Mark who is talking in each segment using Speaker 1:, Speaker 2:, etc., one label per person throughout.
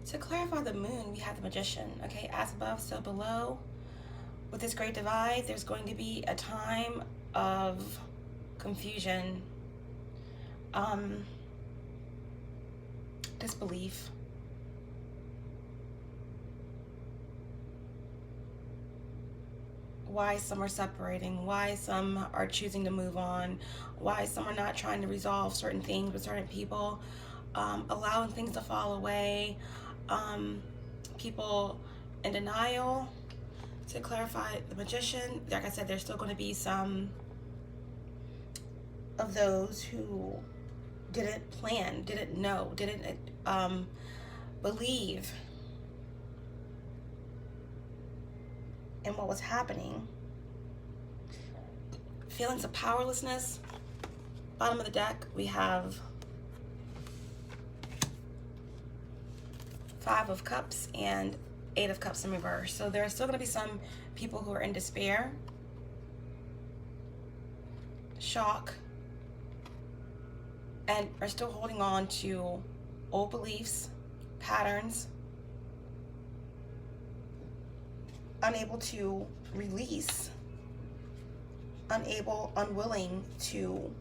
Speaker 1: To clarify the moon, we have the magician, okay? As above, so below. With this great divide, there's going to be a time of confusion, disbelief, why some are separating, why some are choosing to move on, why some are not trying to resolve certain things with certain people, allowing things to fall away, people in denial. To clarify the magician, like I said, there's still going to be some of those who didn't plan, didn't know, didn't believe in what was happening. Feelings of powerlessness. Bottom of the deck, we have Five of Cups and Eight of Cups in reverse. So there are still going to be some people who are in despair, shock, and are still holding on to old beliefs, patterns, unable to release, unwilling to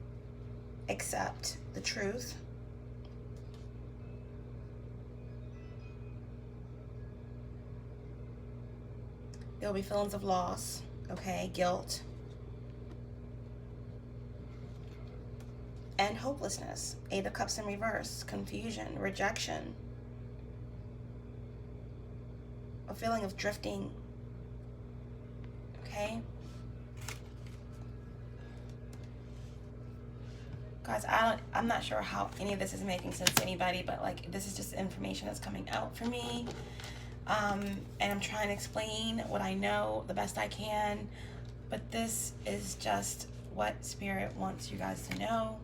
Speaker 1: accept the truth. There'll be feelings of loss, okay, guilt, and hopelessness. Eight of Cups in reverse, confusion, rejection, a feeling of drifting, okay? Guys, I'm not sure how any of this is making sense to anybody, but like, this is just information that's coming out for me. And I'm trying to explain what I know the best I can, but this is just what Spirit wants you guys to know.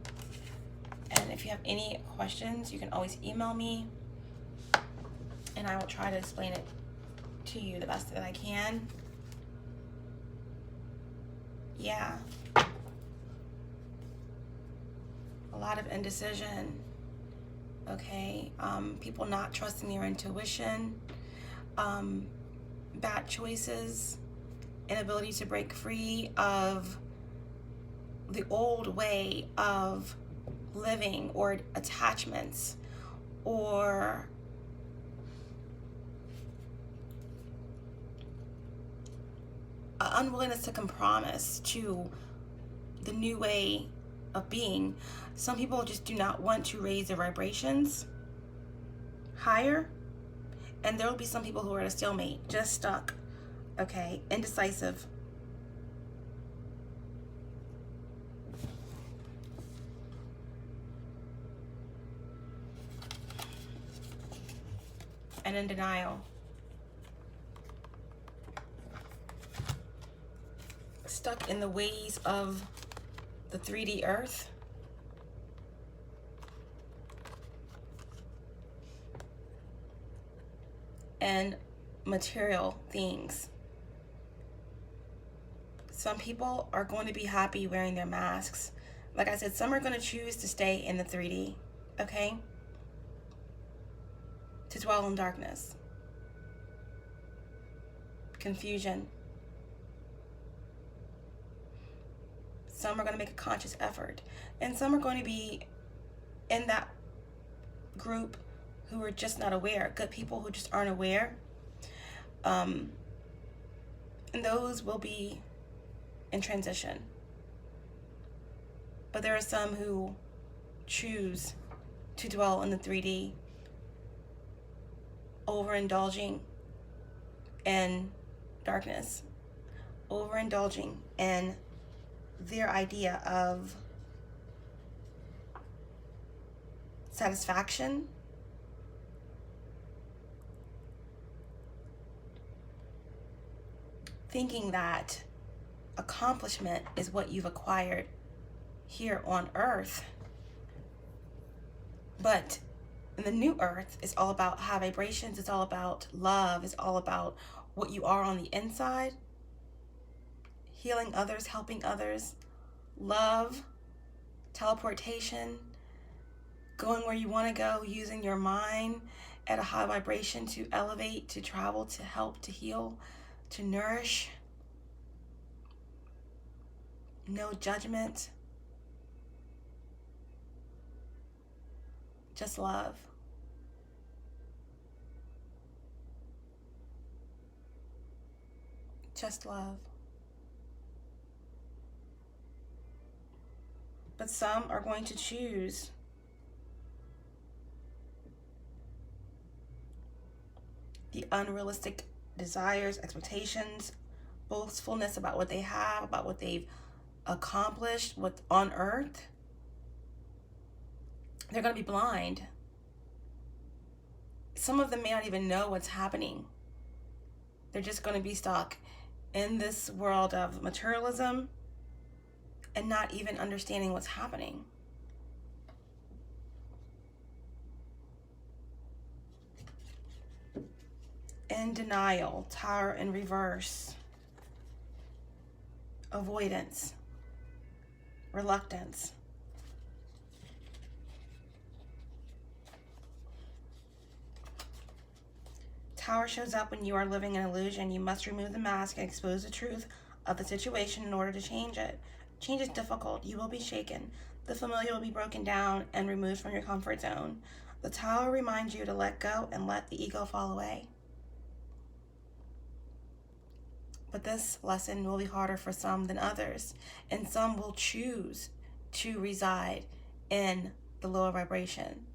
Speaker 1: And if you have any questions, you can always email me, and I will try to explain it to you the best that I can. Yeah. A lot of indecision, okay? People not trusting their intuition, bad choices, inability to break free of the old way of living, or attachments, or unwillingness to compromise to the new way of being. Some people just do not want to raise their vibrations higher, and there will be some people who are at a stalemate, just stuck, okay, indecisive. And in denial. Stuck in the ways of the 3D earth. And material things. Some people are going to be happy wearing their masks. Like I said, some are going to choose to stay in the 3D, okay? To dwell in darkness. Confusion. Some are going to make a conscious effort. And some are going to be in that group who are just not aware. Good people who just aren't aware. And those will be in transition. But there are some who choose to dwell in the 3D, overindulging in darkness, overindulging in their idea of satisfaction, thinking that accomplishment is what you've acquired here on earth. But in the new earth, it's all about high vibrations, it's all about love, it's all about what you are on the inside, healing others, helping others, love, teleportation, going where you want to go, using your mind, at a high vibration, to elevate, to travel, to help, to heal, to nourish. No judgment. Just love. Just love. But some are going to choose the unrealistic desires, expectations, boastfulness about what they have, about what they've accomplished on earth. They're going to be blind. Some of them may not even know what's happening. They're just going to be stuck in this world of materialism and not even understanding what's happening. In denial, Tower in reverse, avoidance, reluctance. Tower shows up when you are living an illusion. You must remove the mask and expose the truth of the situation in order to change it. Change is difficult. You will be shaken. The familiar will be broken down and removed from your comfort zone. The Tower reminds you to let go and let the ego fall away. But this lesson will be harder for some than others, and some will choose to reside in the lower vibration.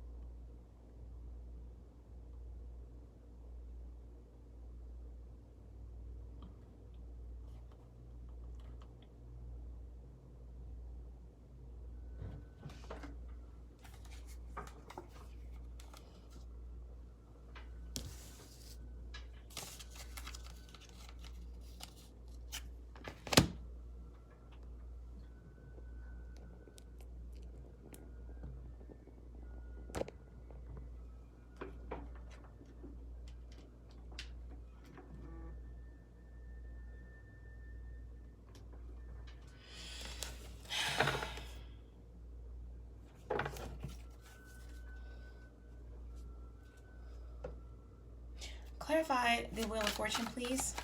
Speaker 1: Clarify the Wheel of Fortune, please.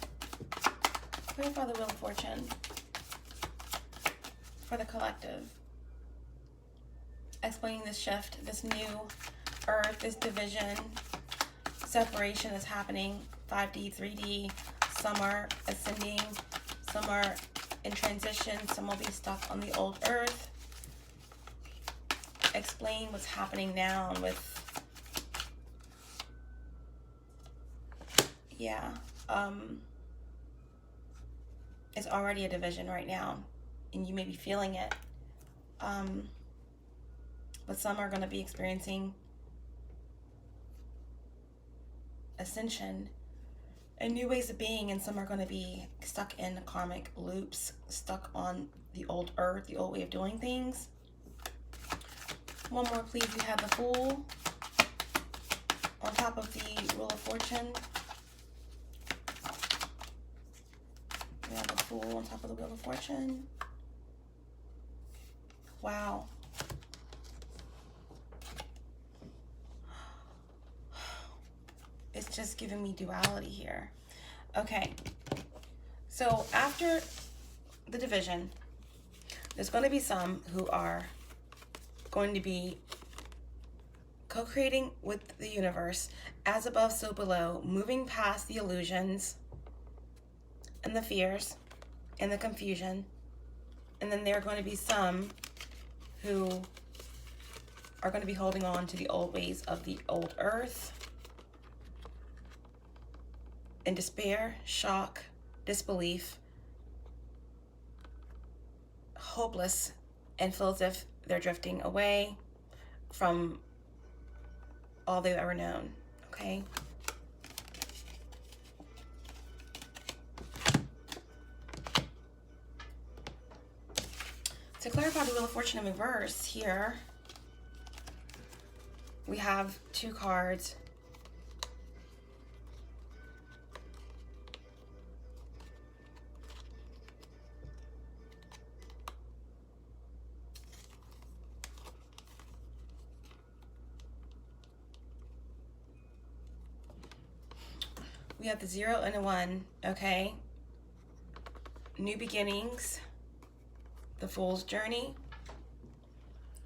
Speaker 1: Clarify the Wheel of Fortune for the collective. Explaining this shift, this new earth, this division, separation is happening. 5D, 3D, some are ascending, some are in transition, some will be stuck on the old earth. Explain what's happening now with, it's already a division right now, and you may be feeling it. But some are going to be experiencing ascension and new ways of being, and some are going to be stuck in karmic loops, stuck on the old earth, the old way of doing things. One more, please. We have the Fool on top of the Wheel of Fortune. We have the Fool on top of the Wheel of Fortune. Wow. It's just giving me duality here. Okay. So after the division, there's going to be some who are going to be co-creating with the universe, as above, so below, moving past the illusions and the fears and the confusion. And then there are going to be some who are going to be holding on to the old ways of the old earth in despair, shock, disbelief, hopeless, and feel as if they're drifting away from all they've ever known, okay? To clarify the Wheel of Fortune in reverse here, we have two cards. We have the 0 and a 1, okay? New beginnings, the Fool's Journey,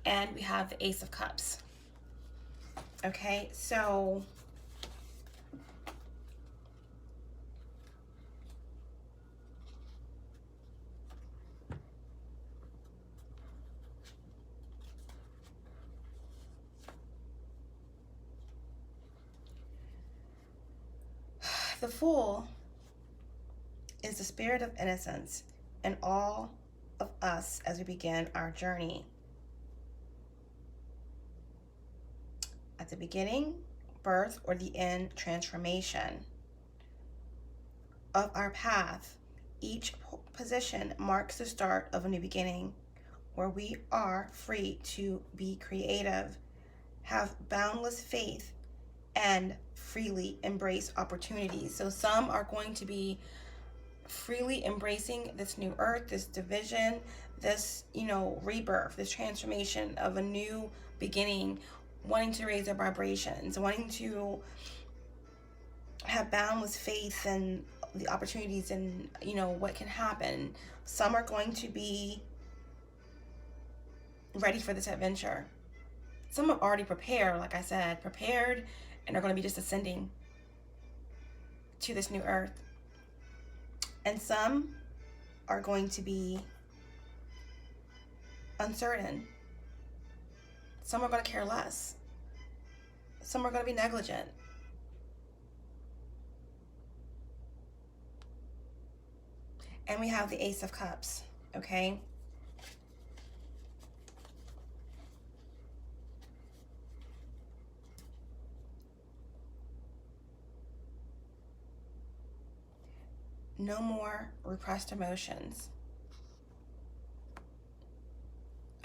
Speaker 1: and we have the Ace of Cups. Okay, so the Fool is the spirit of innocence in all of us as we begin our journey. At the beginning, birth, or the end, transformation of our path. Each position marks the start of a new beginning where we are free to be creative, have boundless faith, and freely embrace opportunities. So some are going to be freely embracing this new earth, this division, this, rebirth, this transformation of a new beginning, wanting to raise their vibrations, wanting to have boundless faith in the opportunities and, what can happen. Some are going to be ready for this adventure. Some have already prepared, like I said, and are going to be just ascending to this new earth. And some are going to be uncertain. Some are going to care less. Some are going to be negligent. And we have the Ace of Cups, okay? No more repressed emotions.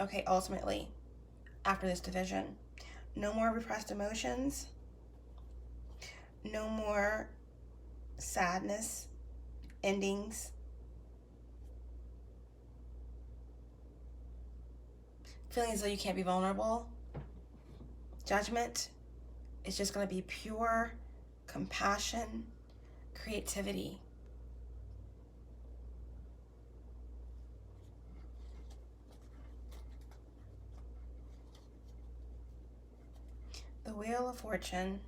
Speaker 1: Okay, ultimately, after this division, no more repressed emotions. No more sadness, endings. Feeling as though you can't be vulnerable. Judgment. It's just going to be pure compassion, creativity. The Wheel of Fortune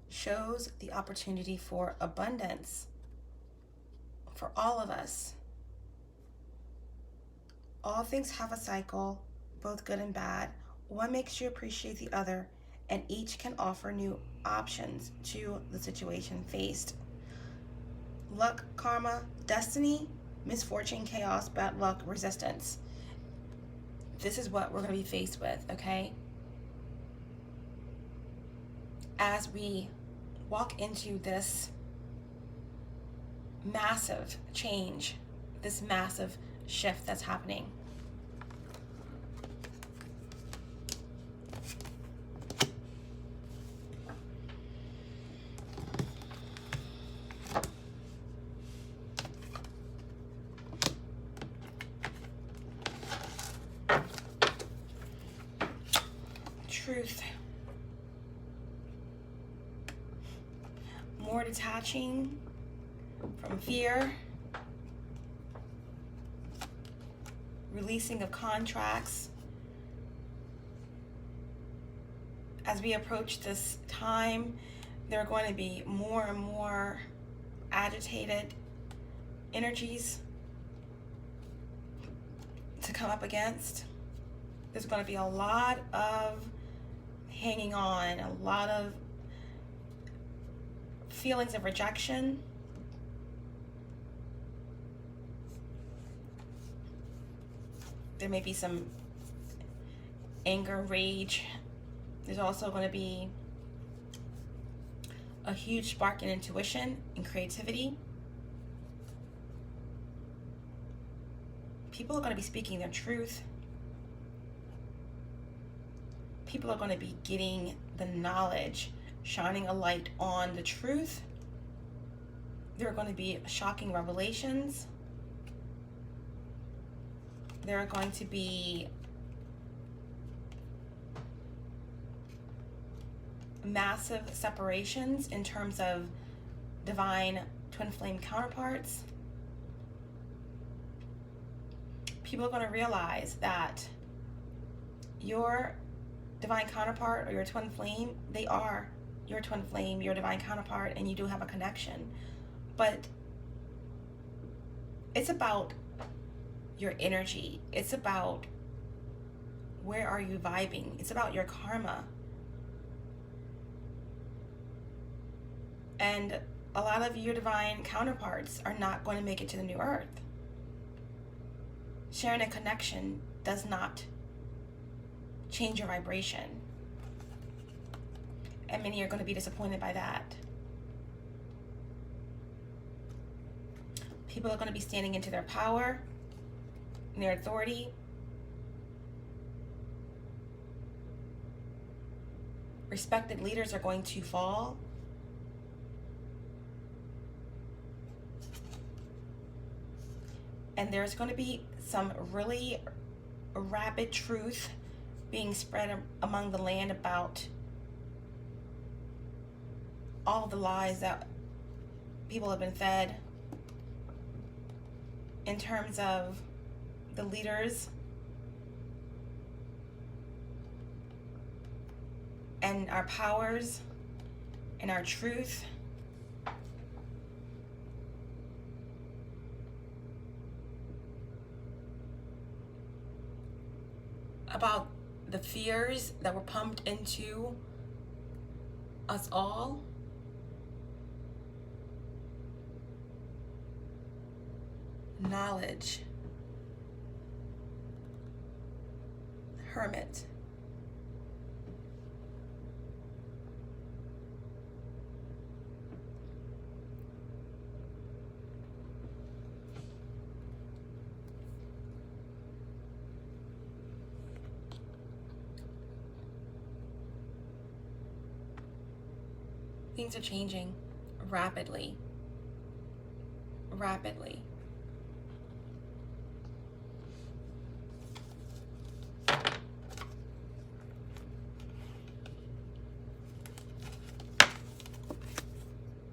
Speaker 1: shows the opportunity for abundance for all of us. All things have a cycle, both good and bad. One makes you appreciate the other, and each can offer new options to the situation faced. Luck, karma, destiny, misfortune, chaos, bad luck, resistance. This is what we're going to be faced with, okay? As we walk into this massive change, this massive shift that's happening. Truth. More detaching from fear. Releasing of contracts. As we approach this time, there are going to be more and more agitated energies to come up against. There's going to be a lot of hanging on, a lot of feelings of rejection. There may be some anger, rage. There's also going to be a huge spark in intuition and creativity. People are going to be speaking their truth. People are going to be getting the knowledge, shining a light on the truth. There are going to be shocking revelations. There are going to be massive separations in terms of divine twin flame counterparts, people are going to realize that your divine counterpart or your twin flame, they are your twin flame, your divine counterpart, and you do have a connection. But it's about your energy. It's about where are you vibing. It's about your karma. And a lot of your divine counterparts are not going to make it to the new earth. Sharing a connection does not change your vibration. And many are going to be disappointed by that. People are going to be standing into their power and their authority. Respected leaders are going to fall. And there's going to be some really rapid truth being spread among the land about all the lies that people have been fed in terms of the leaders and our powers and our truth. About the fears that were pumped into us all. Knowledge. Hermit. Things are changing rapidly. Rapidly.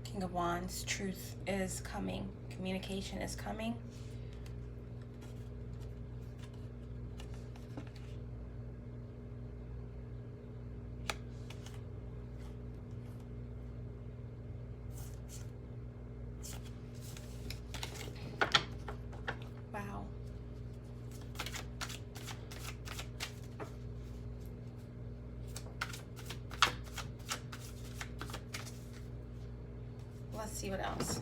Speaker 1: King of Wands, truth is coming. Communication is coming. Wow. Let's see what else.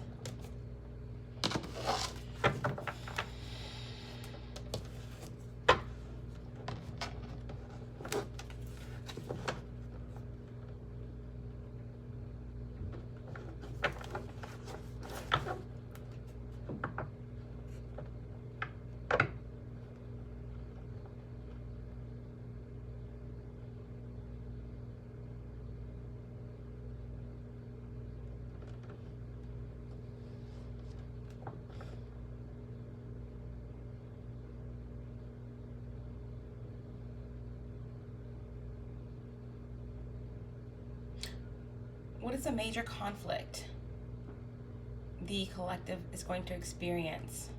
Speaker 1: What is a major conflict the collective is going to experience?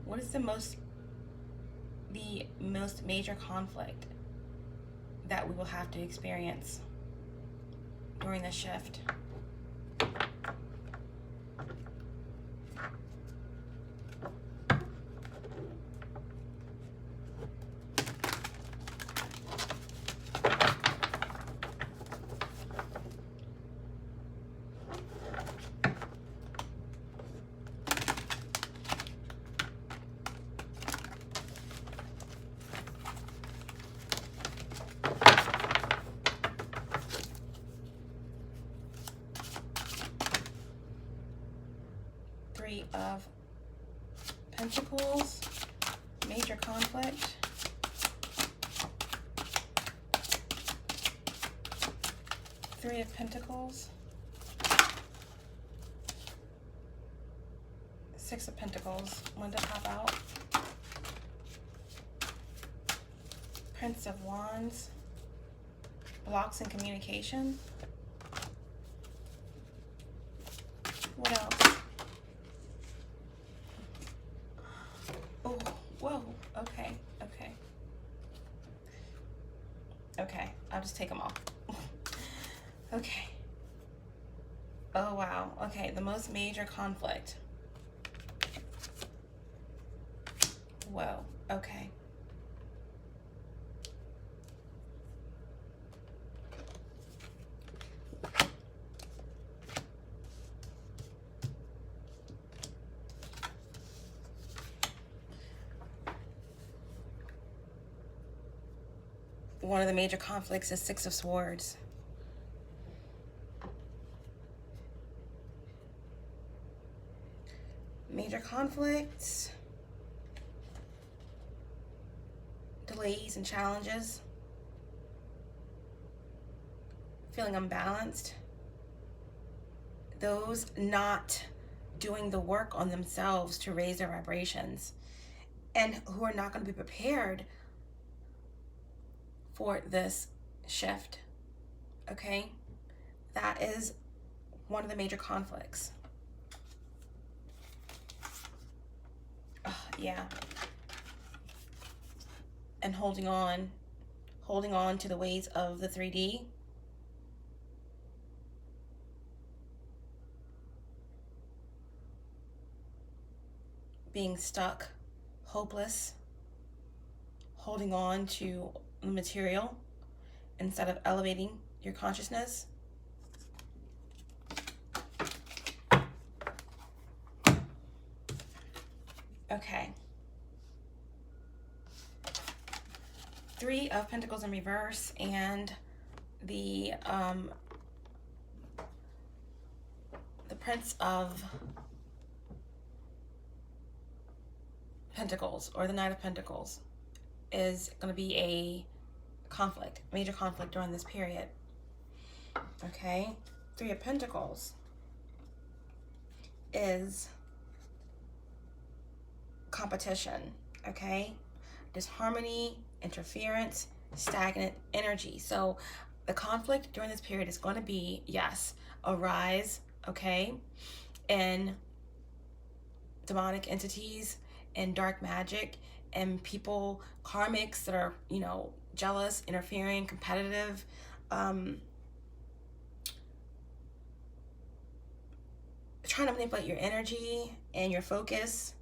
Speaker 1: What is the most major conflict that we will have to experience during this shift? Three of Pentacles, major conflict. Three of Pentacles. Six of Pentacles. One to pop out. Prince of Wands. Blocks in communication. What else? Oh, whoa. Okay, okay. Okay, I'll just take them off. Okay. Oh, wow. Okay, the most major conflict. Whoa, okay. One of the major conflicts is Six of Swords. Major conflicts, delays and challenges, feeling unbalanced, those not doing the work on themselves to raise their vibrations, and who are not going to be prepared for this shift. Okay, that is one of the major conflicts. Yeah. And holding on to the ways of the 3D. Being stuck, hopeless, holding on to the material instead of elevating your consciousness. Okay. Three of Pentacles in reverse, and the Prince of Pentacles, or the Knight of Pentacles, is going to be a conflict, major conflict during this period. Okay. Three of Pentacles is competition. Okay. Disharmony, interference, stagnant energy. So the conflict during this period is going to be, yes, a rise, okay, in demonic entities and dark magic and people, karmics that are, you know, jealous, interfering, competitive, trying to manipulate your energy and your focus,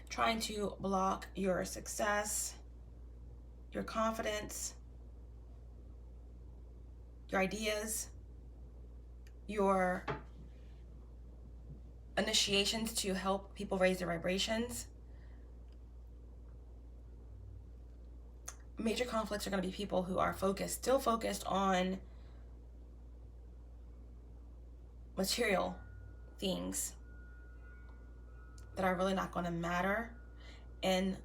Speaker 1: trying to block your success, your confidence, your ideas, your initiations to help people raise their vibrations. Major conflicts are going to be people who are focused, still focused on material things that are really not going to matter in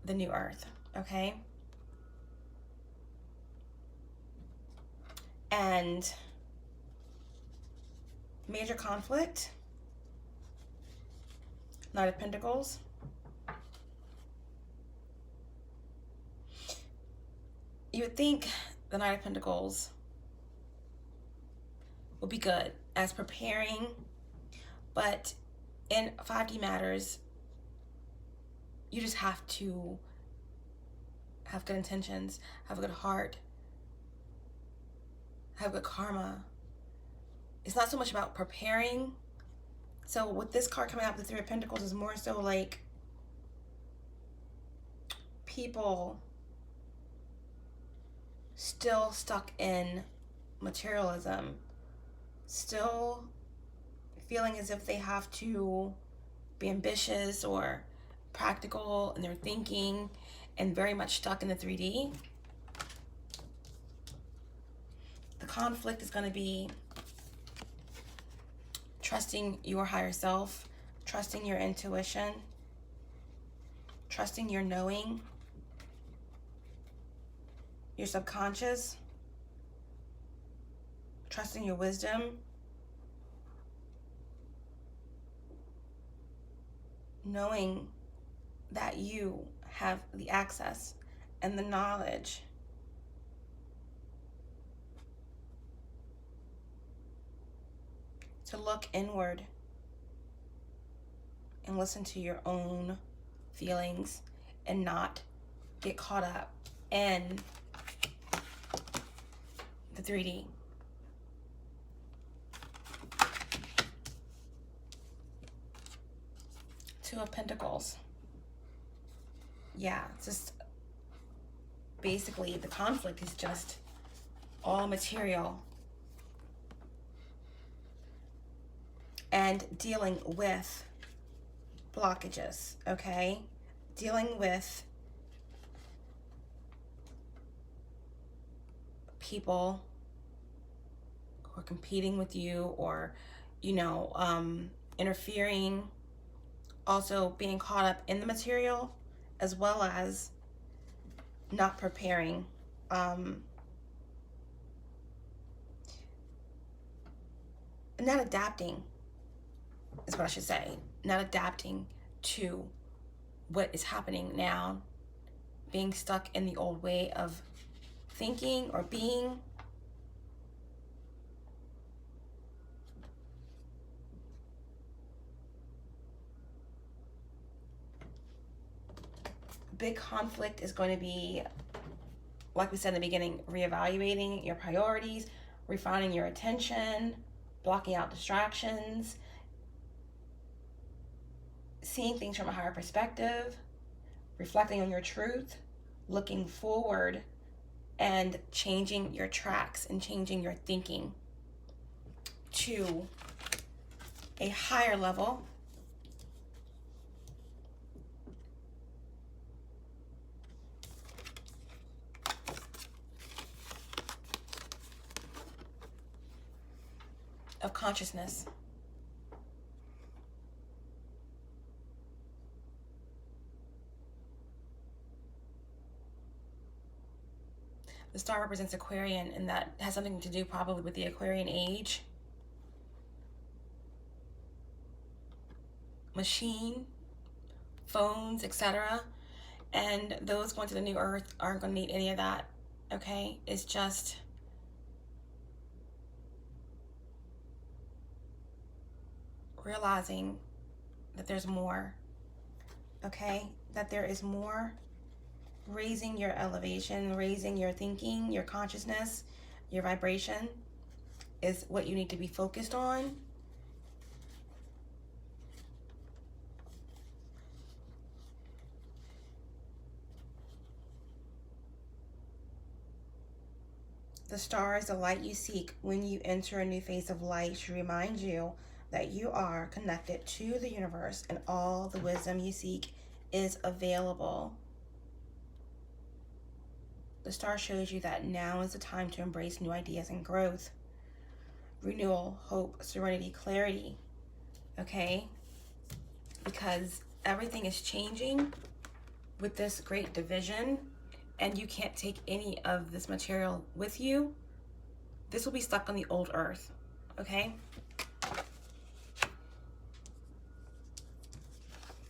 Speaker 1: the new earth, okay? And major conflict, Knight of Pentacles. You would think the Knight of Pentacles will be good as preparing, but in 5D matters, you just have to have good intentions, have a good heart, have good karma. It's not so much about preparing. So with this card coming out, the Three of Pentacles, is more so like people still stuck in materialism, still feeling as if they have to be ambitious or practical in their thinking, and very much stuck in the 3D. The conflict is going to be trusting your higher self, trusting your intuition, trusting your knowing, your subconscious, trusting your wisdom, knowing that you have the access and the knowledge to look inward and listen to your own feelings and not get caught up in the 3D. Two of Pentacles. Yeah, it's just basically the conflict is just all material and dealing with blockages, okay? Dealing with people who are competing with you, or, you know, interfering, also being caught up in the material, as well as not preparing, not adapting is what I should say, not adapting to what is happening now, being stuck in the old way of thinking or being. Big conflict is going to be, like we said in the beginning, reevaluating your priorities, refining your attention, blocking out distractions, seeing things from a higher perspective, reflecting on your truth, looking forward, and changing your tracks and changing your thinking to a higher level. Of consciousness. The star represents Aquarian, and that has something to do probably with the Aquarian age. Machine, phones, etc. And those going to the new earth aren't going to need any of that, okay? It's just realizing that there's more, okay? That there is more. Raising your elevation, raising your thinking, your consciousness, your vibration is what you need to be focused on. The star is the light you seek when you enter a new phase of light to remind you that you are connected to the universe and all the wisdom you seek is available. The star shows you that now is the time to embrace new ideas and growth, renewal, hope, serenity, clarity, okay? Because everything is changing with this great division, and you can't take any of this material with you. This will be stuck on the old earth, okay?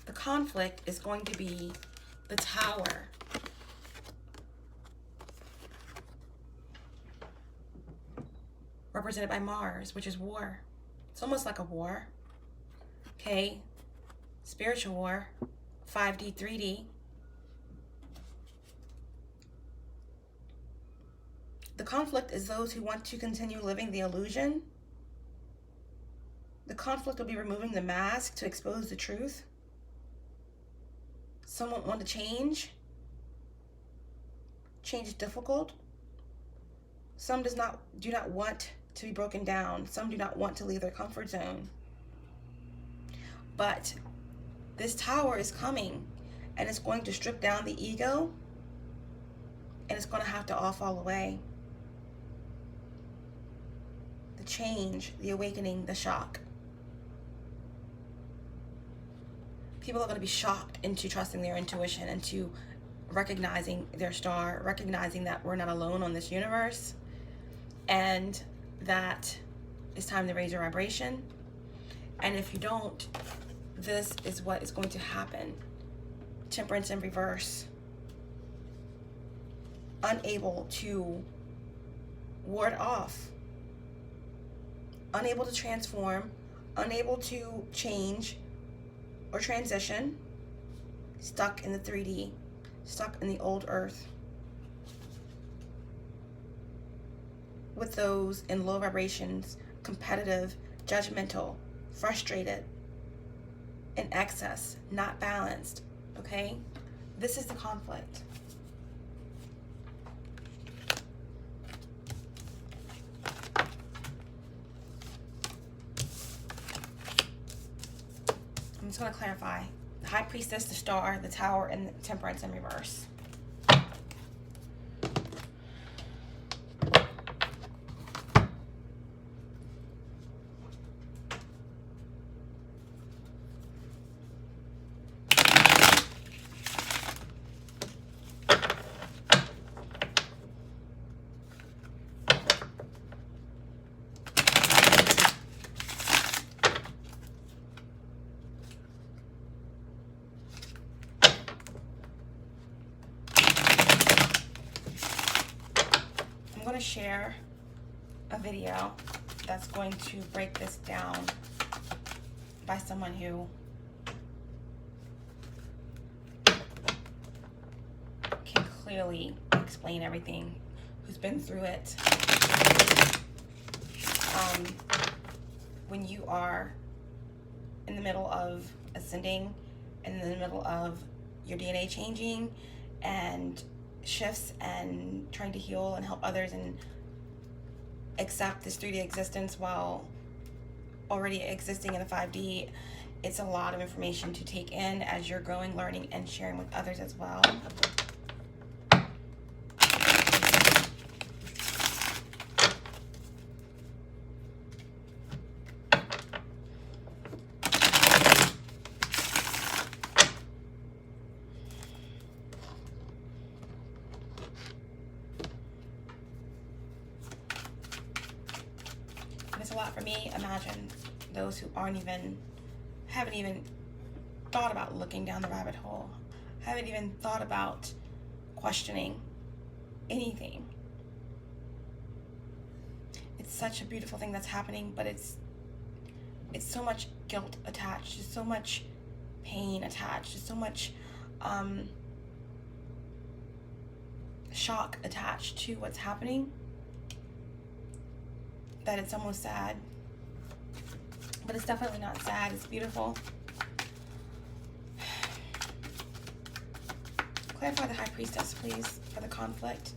Speaker 1: The conflict is going to be the Tower. Represented by Mars, which is war. It's almost like a war, okay? Spiritual war, 5D, 3D. The conflict is those who want to continue living the illusion. The conflict will be removing the mask to expose the truth. Some won't want to change. Change is difficult. Some do not want to be broken down. Some do not want to leave their comfort zone. But this Tower is coming, and it's going to strip down the ego, and it's going to have to all fall away. The change, the awakening, the shock. People are going to be shocked into trusting their intuition, into recognizing their star, recognizing that we're not alone on this universe, and that it's time to raise your vibration. And if you don't, this is what is going to happen. Temperance in reverse. Unable to ward off unable to transform, unable to change or transition, stuck in the 3D, stuck in the old earth, with those in low vibrations, competitive, judgmental, frustrated, in excess, not balanced, okay? This is the conflict. I'm just going to clarify. The High Priestess, the Star, the Tower, and the Temperance in reverse. I'm going to share a video that's going to break this down by someone who can clearly explain everything, who's been through it. When you are in the middle of ascending and in the middle of your DNA changing and shifts and trying to heal and help others and accept this 3D existence while already existing in the 5D, it's a lot of information to take in as you're growing, learning, and sharing with others as well. It's a lot for me. Imagine those who haven't even thought about looking down the rabbit hole, haven't even thought about questioning anything. It's such a beautiful thing that's happening, but it's so much guilt attached, there's so much pain attached, there's so much shock attached to what's happening that it's almost sad. But it's definitely not sad, it's beautiful. Clarify the High Priestess, please, for the conflict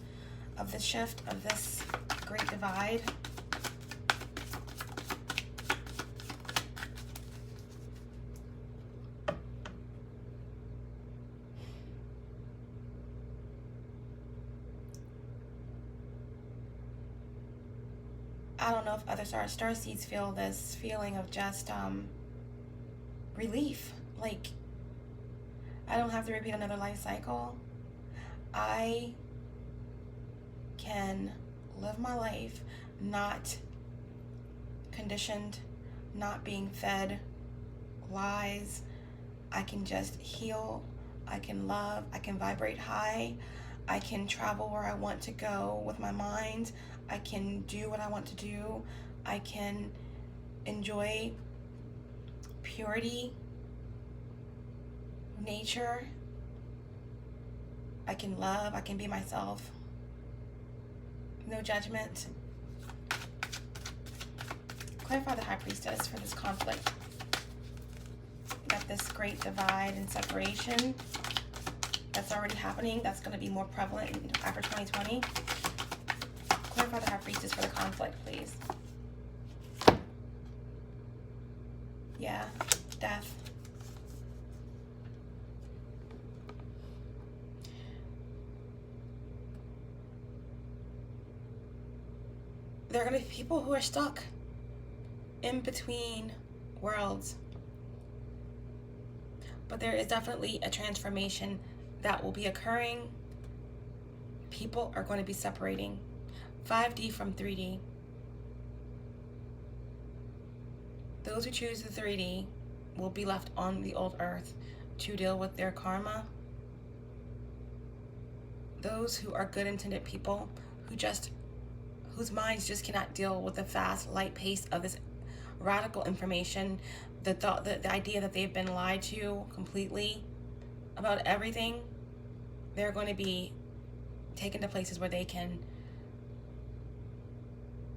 Speaker 1: of this shift, of this great divide. I don't know if other starseeds feel this feeling of just relief. Like, I don't have to repeat another life cycle. I can live my life not conditioned, not being fed lies. I can just heal. I can love. I can vibrate high. I can travel where I want to go with my mind. I can do what I want to do. I can enjoy purity, nature. I can love. I can be myself. No judgment. Clarify the High Priestess for this conflict. We got this great divide and separation that's already happening. That's going to be more prevalent after 2020. Clarify the High Priestess for the conflict, please. Yeah, death. There are going to be people who are stuck in between worlds. But there is definitely a transformation that will be occurring. People are going to be separating 5D from 3D. Those who choose the 3D will be left on the old earth to deal with their karma. Those who are good intended people whose minds just cannot deal with the fast, light pace of this radical information, the thought, the idea that they've been lied to completely about everything, they're going to be taken to places where they can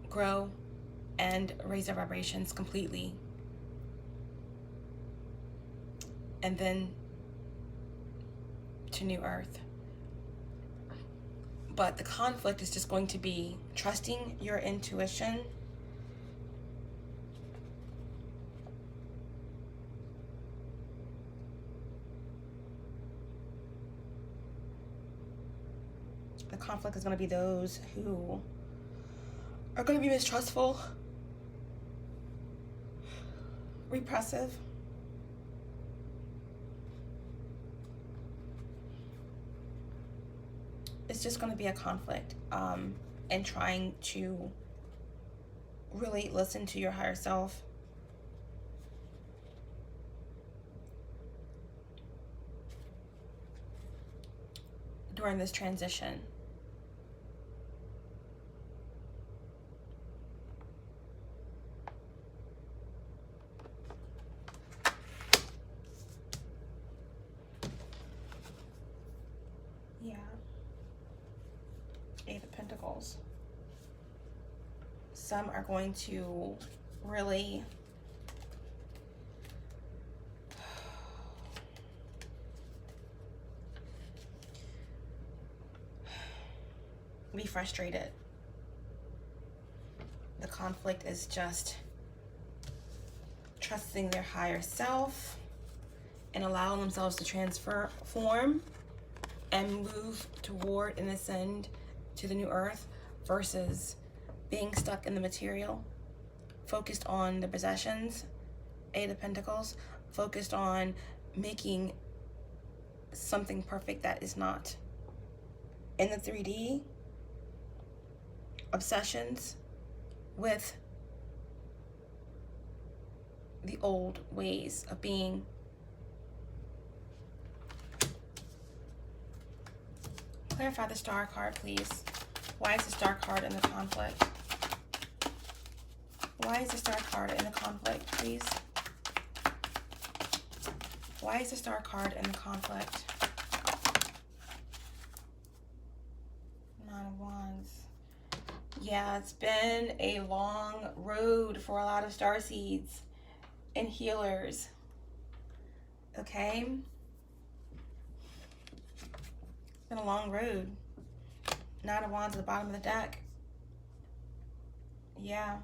Speaker 1: grow and raise their vibrations completely. And then to New Earth. But the conflict is just going to be trusting your intuition, the conflict is going to be those who are going to be mistrustful, repressive, it's just going to be a conflict, and trying to really listen to your higher self. During this transition. Yeah. Eight of Pentacles. Some are going to really be frustrated. The conflict is just trusting their higher self and allowing themselves to transform and move toward and ascend to the new earth versus being stuck in the material, focused on the possessions, Eight of Pentacles, focused on making something perfect that is not. In the 3D, obsessions with the old ways of being. Clarify the Star card, please. Why is the Star card in the conflict? Why is the Star card in the conflict, please? Why is the Star card in the conflict? Nine of Wands. Yeah, it's been a long road for a lot of starseeds and healers. Okay? It's been a long road. Nine of Wands at the bottom of the deck. Yeah.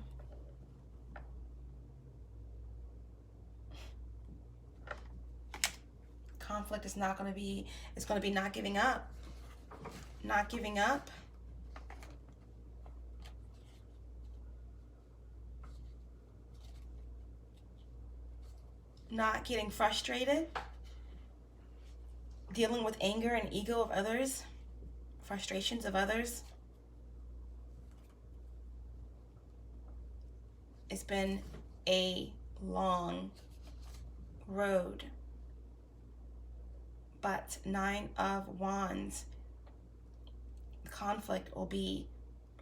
Speaker 1: Conflict is not going to be, it's going to be not giving up. Not giving up. Not getting frustrated. Dealing with anger and ego of others. Frustrations of others. It's been a long road. But Nine of Wands, the conflict will be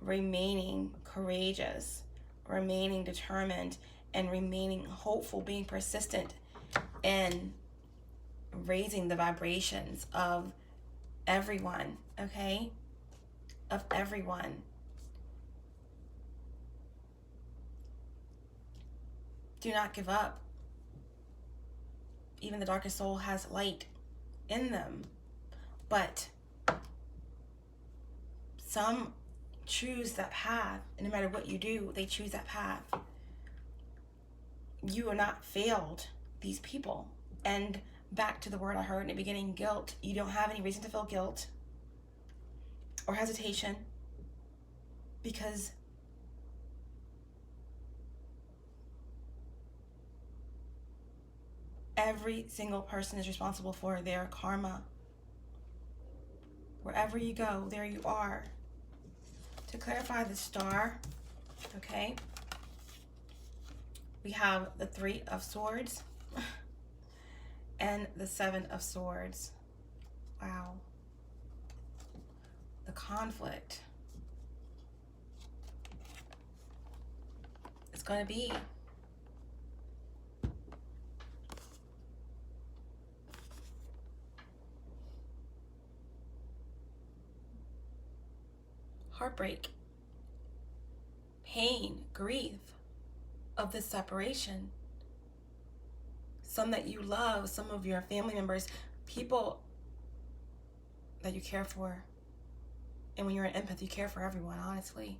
Speaker 1: remaining courageous, remaining determined, and remaining hopeful, being persistent in raising the vibrations of everyone, okay? Of everyone. Do not give up. Even the darkest soul has light in them, but some choose that path, and no matter what you do, they choose that path. You are not failed these people. And back to the word I heard in the beginning, guilt. You don't have any reason to feel guilt or hesitation, because every single person is responsible for their karma. Wherever you go, there you are. To clarify the Star, okay, we have the Three of Swords and the Seven of Swords. Wow. The conflict. It's going to be heartbreak, pain, grief of this separation. Some that you love, some of your family members, people that you care for, and when you're an empath, you care for everyone, honestly,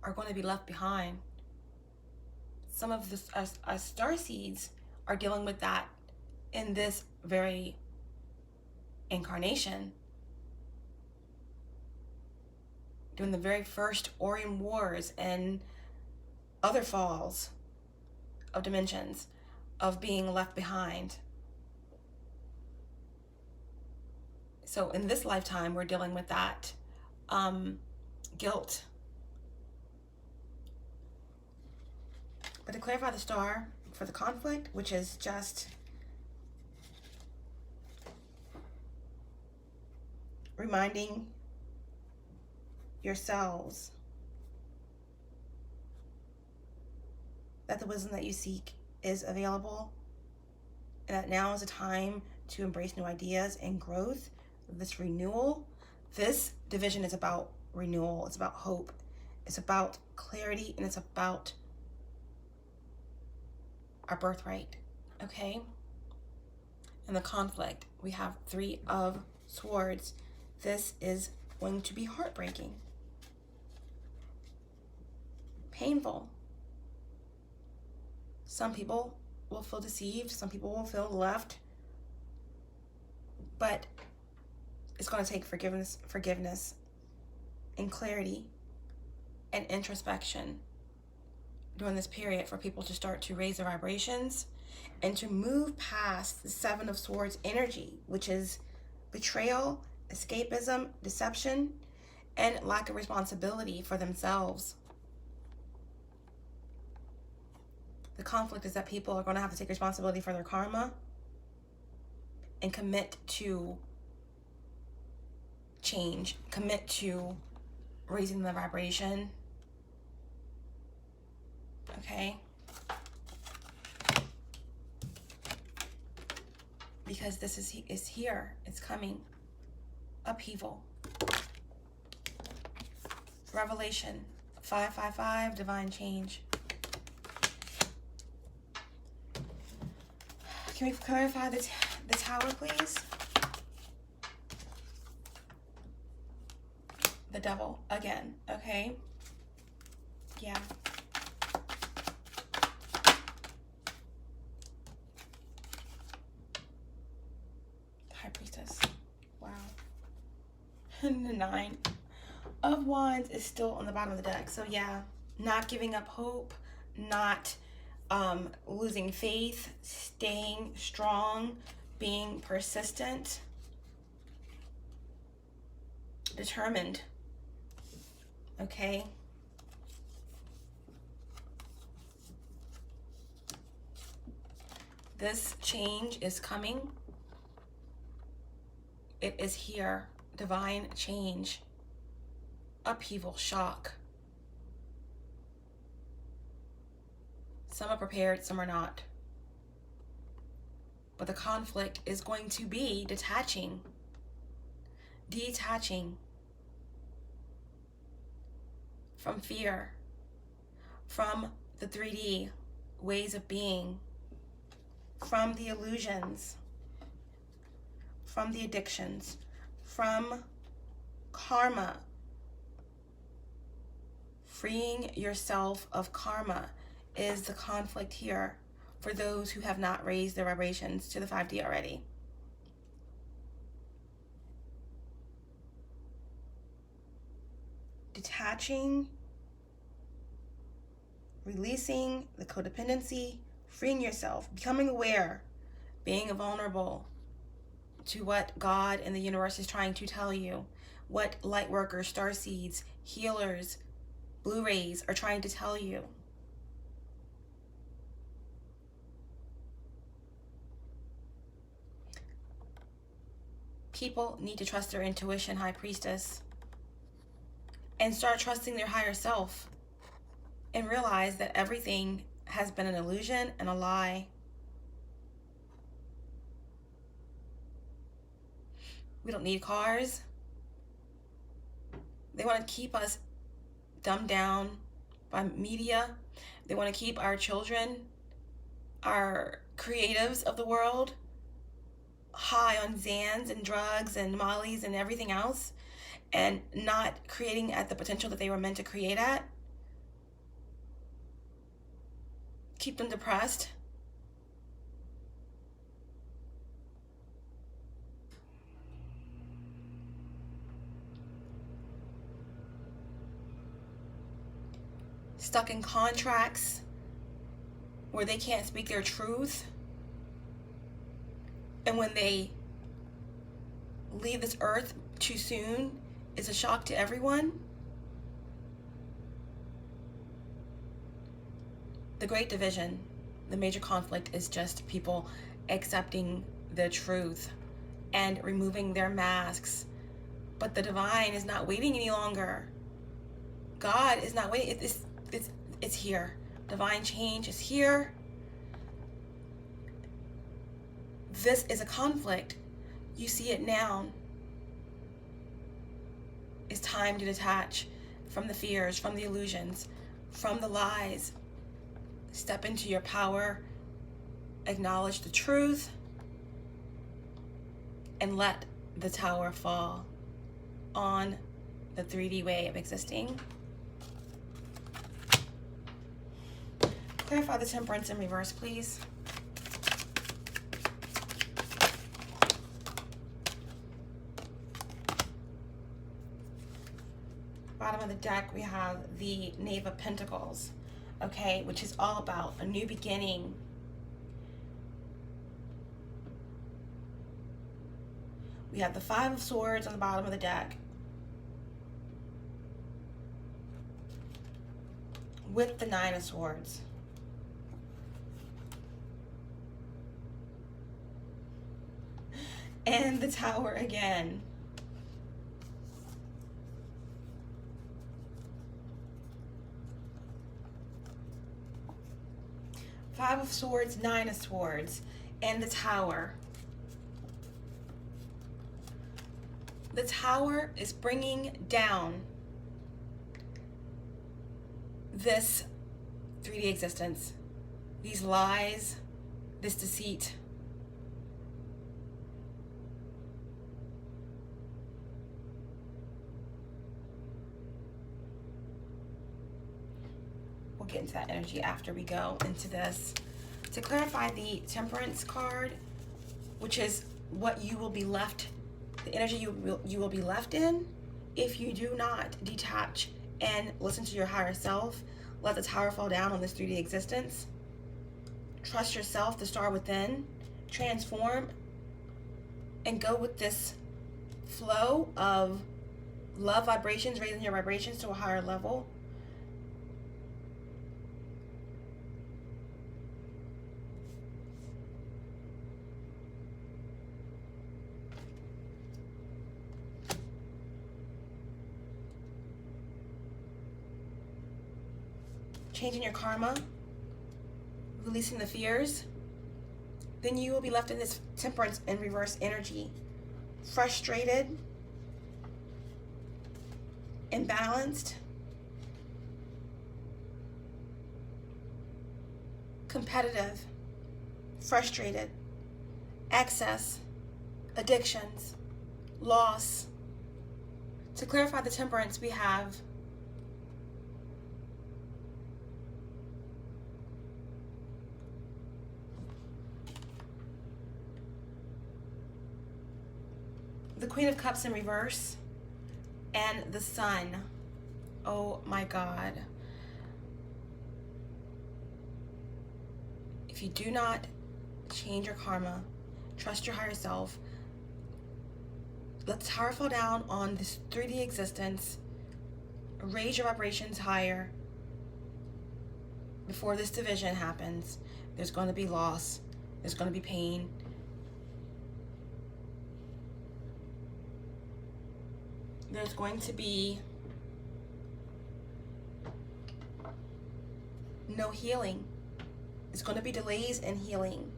Speaker 1: are going to be left behind. Some of the starseeds are dealing with that in this very incarnation. During the very first Orion Wars and other falls of dimensions, of being left behind. So in this lifetime, we're dealing with that guilt. But to clarify the star for the conflict, which is just reminding yourselves that the wisdom that you seek is available, and that now is a time to embrace new ideas and growth, this renewal. This division is about renewal, it's about hope, it's about clarity, and it's about our birthright, okay? And the conflict, we have 3 of Swords. This is going to be heartbreaking, painful. Some people will feel deceived, some people will feel left, but it's going to take forgiveness and clarity and introspection during this period for people to start to raise their vibrations and to move past the 7 of Swords energy, which is betrayal, escapism, deception, and lack of responsibility for themselves. The conflict is that people are going to have to take responsibility for their karma and commit to change, commit to raising the vibration. Okay? Because this is here. It's coming. Upheaval. Revelation 555, divine change. Can we clarify the tower, please? The devil again, okay? Yeah. High Priestess. Wow. And the 9 of Wands is still on the bottom of the deck. So yeah, not giving up hope, not losing faith, staying strong, being persistent, determined. Okay? This change is coming. It is here. Divine change. Upheaval, shock. Some are prepared, some are not. But the conflict is going to be detaching from fear, from the 3D ways of being, from the illusions, from the addictions, from karma. Freeing yourself of karma is the conflict here for those who have not raised their vibrations to the 5D already. Detaching, releasing the codependency, freeing yourself, becoming aware, being vulnerable to what God and the universe is trying to tell you, what light workers, starseeds, healers, blue rays are trying to tell you. People need to trust their intuition, High Priestess, and start trusting their higher self and realize that everything has been an illusion and a lie. We don't need cars. They want to keep us dumbed down by media. They want to keep our children, our creatives of the world, high on Xans and drugs and Mollies and everything else, and not creating at the potential that they were meant to create at. Keep them depressed. Stuck in contracts where they can't speak their truth. And when they leave this earth too soon, it's a shock to everyone. The Great Division, the major conflict, is just people accepting the truth and removing their masks. But the divine is not waiting any longer. God is not waiting. It's here. Divine change is here. This is a conflict. You see it now. It's time to detach from the fears, from the illusions, from the lies. Step into your power, acknowledge the truth, and let the tower fall on the 3D way of existing. Clarify the temperance in reverse, please. Bottom of the deck, we have the Knave of Pentacles, okay, which is all about a new beginning. We have the Five of Swords on the bottom of the deck, with the Nine of Swords. And the Tower again. Five of Swords, Nine of Swords, and the Tower. The Tower is bringing down this 3D existence, these lies, this deceit. We'll get into that energy after we go into this. To clarify the Temperance card, which is what you will be left, the energy you will be left in if you do not detach and listen to your higher self. Let the tower fall down on this 3D existence. Trust yourself, the star within. Transform and go with this flow of love vibrations, raising your vibrations to a higher level. Changing your karma, releasing the fears, then you will be left in this Temperance and reverse energy. Frustrated, imbalanced, competitive, frustrated, excess, addictions, loss. To clarify the Temperance, we have the Queen of Cups in reverse and the Sun. Oh my God. If you do not change your karma, trust your higher self, let the tower fall down on this 3D existence, raise your vibrations higher. Before this division happens, there's going to be loss, there's going to be pain. There's going to be no healing. There's going to be delays in healing.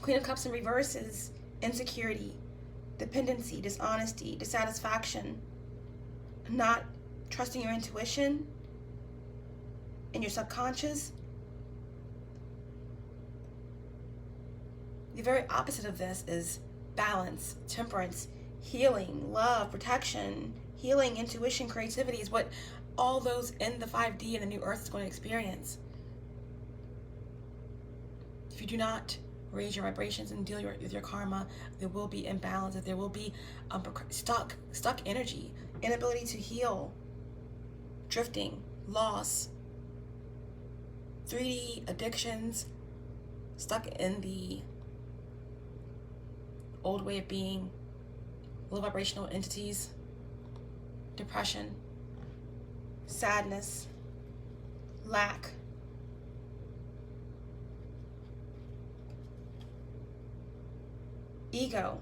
Speaker 1: Queen of Cups in reverse is insecurity, dependency, dishonesty, dissatisfaction, not trusting your intuition and your subconscious. The very opposite of this is balance, temperance, healing, love, protection. Healing, intuition, creativity is what all those in the 5D and the new earth is going to experience. If you do not raise your vibrations and deal with your karma, there will be imbalance. There will be stuck energy, inability to heal, drifting, loss, 3D addictions, stuck in the old way of being, low vibrational entities, depression, sadness, lack, ego,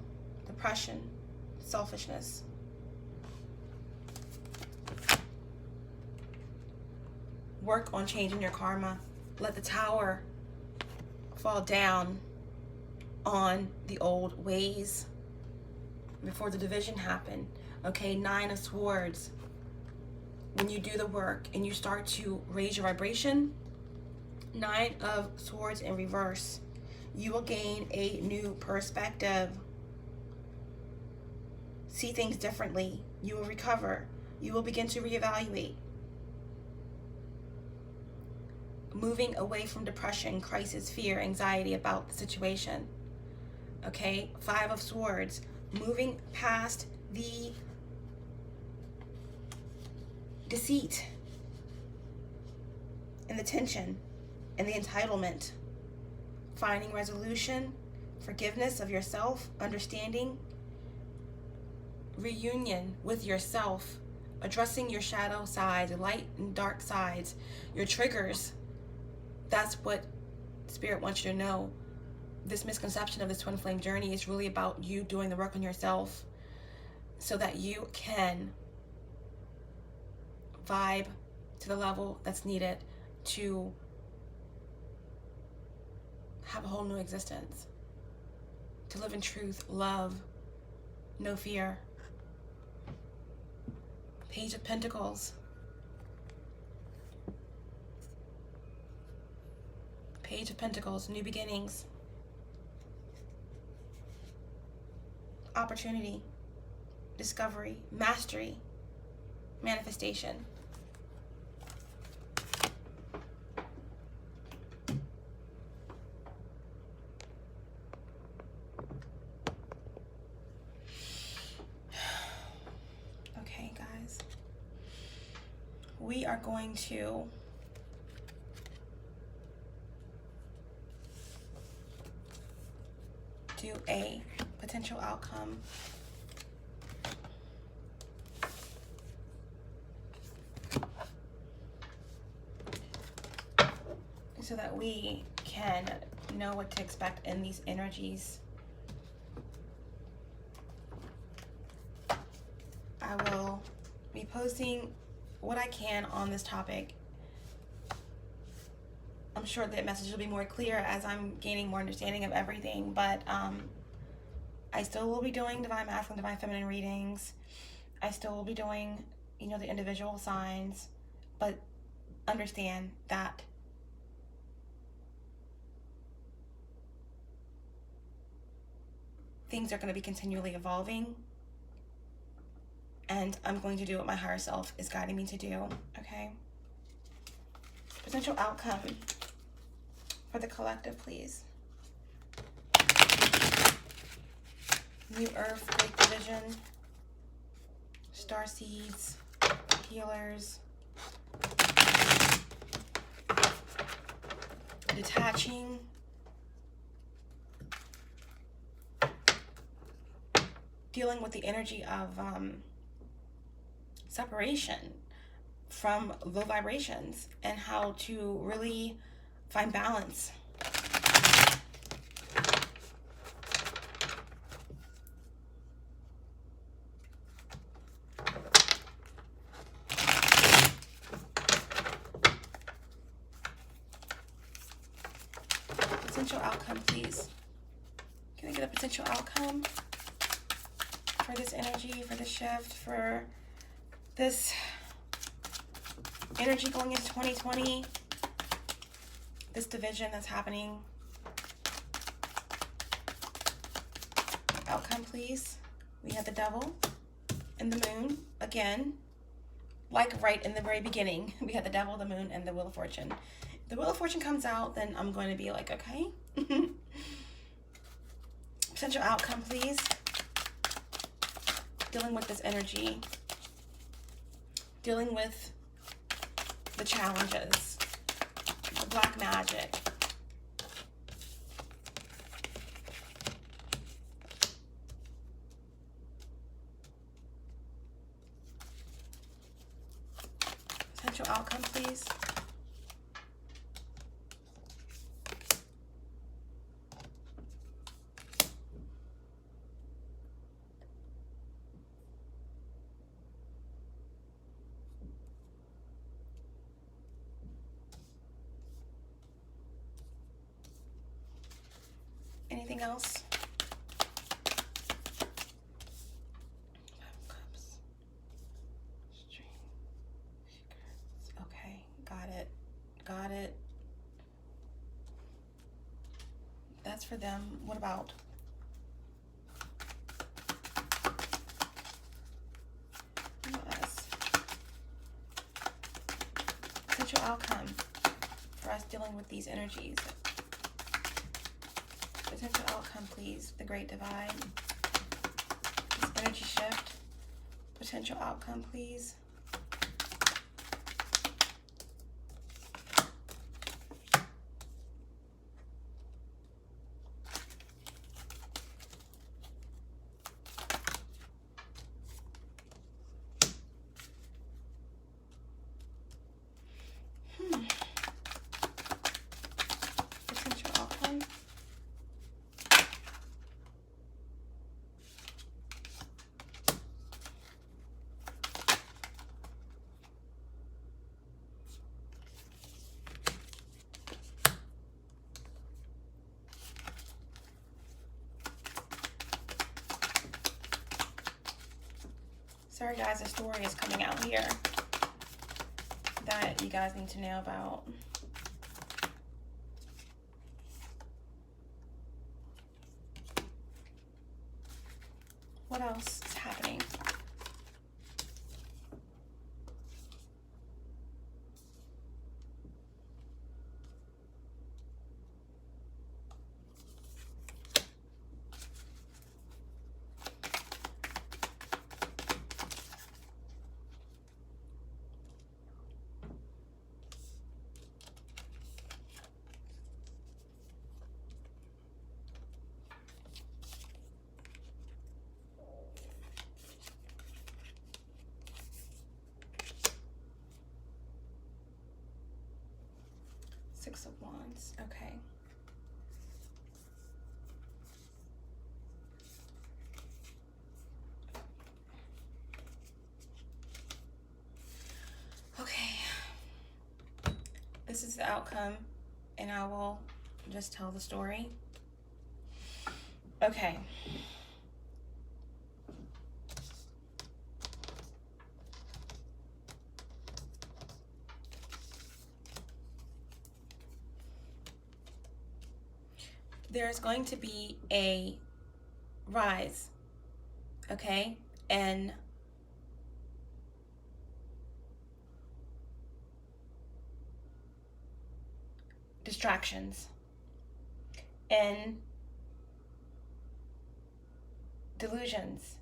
Speaker 1: depression, selfishness. Work on changing your karma. Let the tower fall down on the old ways before the division happened. Okay, 9 of Swords. When you do the work and you start to raise your vibration, 9 of Swords in reverse, you will gain a new perspective. See things differently. You will recover. You will begin to reevaluate. Moving away from depression, crisis, fear, anxiety about the situation. Okay, 5 of Swords. Moving past the deceit and the tension and the entitlement. Finding resolution, forgiveness of yourself, understanding, reunion with yourself, addressing your shadow sides, light and dark sides, your triggers. That's what Spirit wants you to know. This misconception of this twin flame journey is really about you doing the work on yourself so that you can vibe to the level that's needed to have a whole new existence, to live in truth, love, no fear. Page of Pentacles. Page of Pentacles, new beginnings. Opportunity, discovery, mastery, manifestation. Okay, guys. We are going to do a potential outcome so that we can know what to expect in these energies. I will be posting what I can on this topic. I'm sure the message will be more clear as I'm gaining more understanding of everything, but I still will be doing Divine Masculine, Divine Feminine readings. I still will be doing, the individual signs, but understand that things are going to be continually evolving, and I'm going to do what my higher self is guiding me to do, okay? Potential outcome for the collective, please. New Earth, Great Division, Starseeds, Healers, detaching, dealing with the energy of separation from low vibrations and how to really find balance. Potential outcome, please. Can I get a potential outcome for this energy, for this shift, for this energy going into 2020, this division that's happening. Outcome, please. We have the devil and the moon again, like right in the very beginning. We had the devil, the moon, and the wheel of fortune. If the wheel of fortune comes out, then I'm going to be like, okay. Potential outcome, please. Dealing with this energy. Dealing with the challenges. The black magic. Potential outcome, please. Anything else? Okay, got it. Got it. That's for them. What about? Us. Potential outcome for us dealing with these energies. Potential outcome, please. The Great Divide. This energy shift. Potential outcome, please. Potential outcome. Sorry guys, a story is coming out here that you guys need to know about. What else is happening? Six of Wands. Okay. Okay. This is the outcome, and I will just tell the story. Okay. There's going to be a rise, okay, and distractions and delusions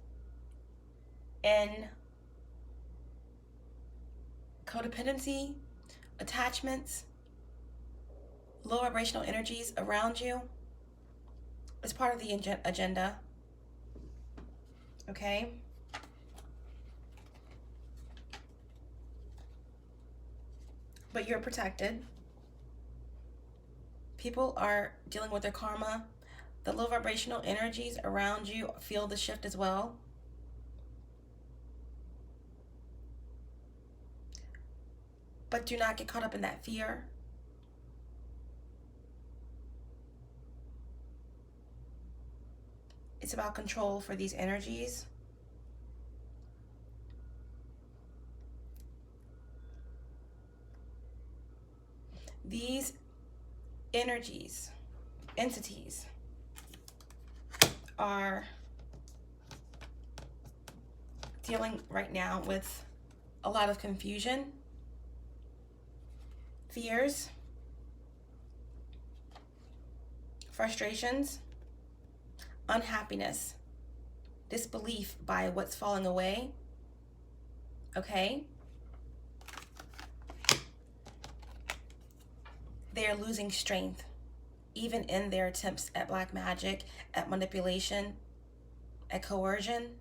Speaker 1: and codependency, attachments, low vibrational energies around you. It's part of the agenda, okay? But you're protected. People are dealing with their karma. The low vibrational energies around you feel the shift as well. But do not get caught up in that fear. It's about control for these energies. These energies, entities, are dealing right now with a lot of confusion, fears, frustrations, unhappiness, disbelief by what's falling away, okay? They are losing strength, even in their attempts at black magic, at manipulation, at coercion.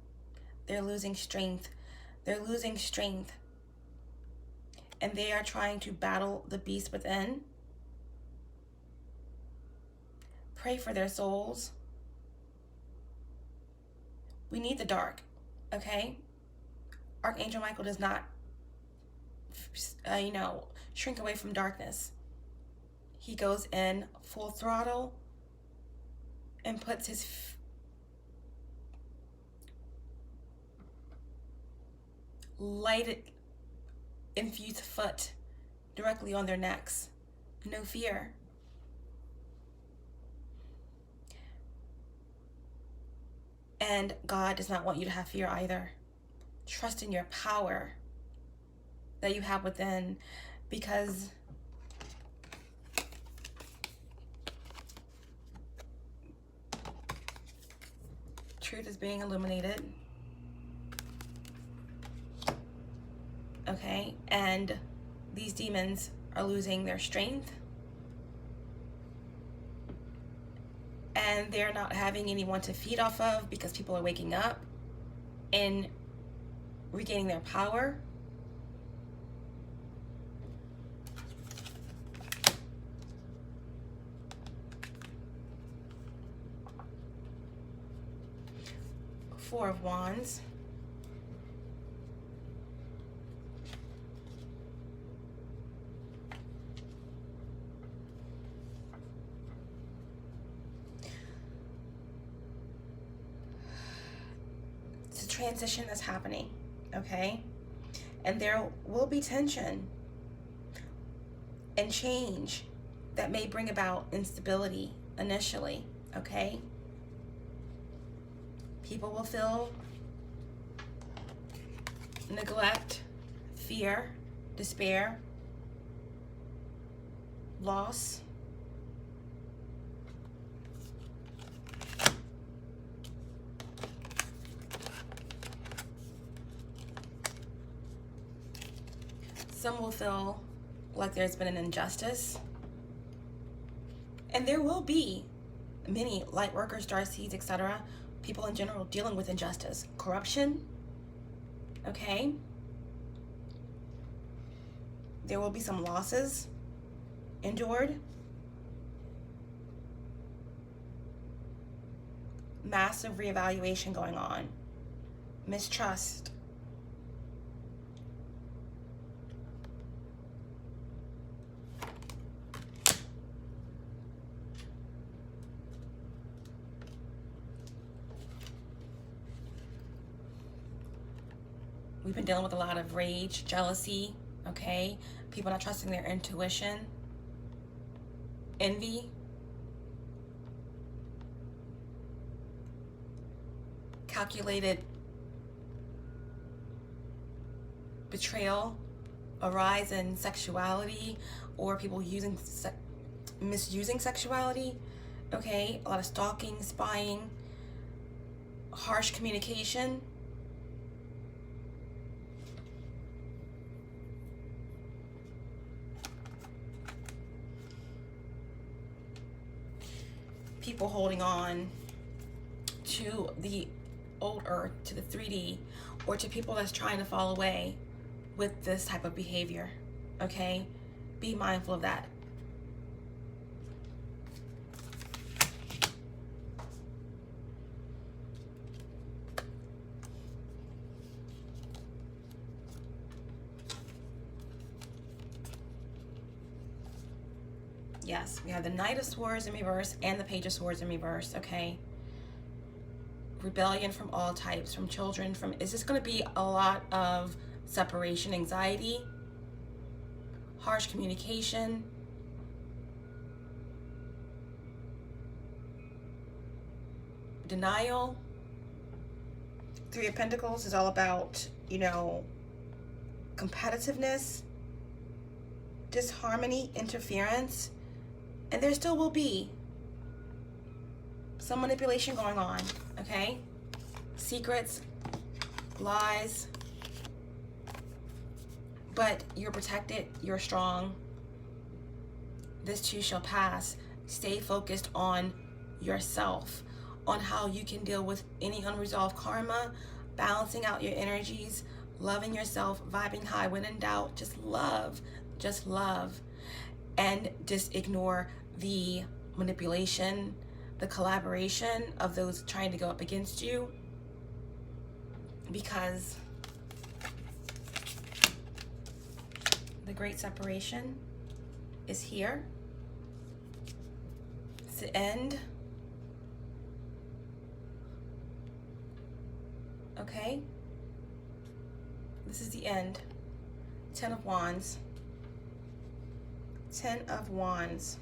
Speaker 1: They're losing strength. They're losing strength. And they are trying to battle the beast within. Pray for their souls. We need the dark, okay? Archangel Michael does not, shrink away from darkness. He goes in full throttle and puts his lighted, infused foot directly on their necks. No fear. And God does not want you to have fear either. Trust in your power that you have within, because truth is being illuminated. Okay, and these demons are losing their strength, and they're not having anyone to feed off of, because people are waking up and regaining their power. Four of Wands. It's a transition that's happening, okay? And there will be tension and change that may bring about instability initially, okay? People will feel neglect, fear, despair, loss. Some will feel like there's been an injustice. And there will be many light workers, starseeds, etc., people in general dealing with injustice, corruption, okay? There will be some losses endured. Massive reevaluation going on. Mistrust. We've been dealing with a lot of rage, jealousy, okay? People not trusting their intuition, envy, calculated betrayal, a rise in sexuality, or people misusing sexuality, okay? A lot of stalking, spying, harsh communication. People holding on to the old earth, to the 3D, or to people that's trying to fall away with this type of behavior, okay? Be mindful of that. Yes, we have the Knight of Swords in reverse and the Page of Swords in reverse, okay? Rebellion from all types, from children, it's just going to be a lot of separation anxiety, harsh communication, denial. Three of Pentacles is all about, you know, competitiveness, disharmony, interference, and there still will be some manipulation going on, okay? Secrets, lies, but you're protected, you're strong. This too shall pass. Stay focused on yourself, on how you can deal with any unresolved karma, balancing out your energies, loving yourself, vibing high. When in doubt, just love, and just ignore the manipulation, the collaboration of those trying to go up against you, because the great separation is here. It's the end. Okay? This is the end. 10 of Wands. 10 of Wands.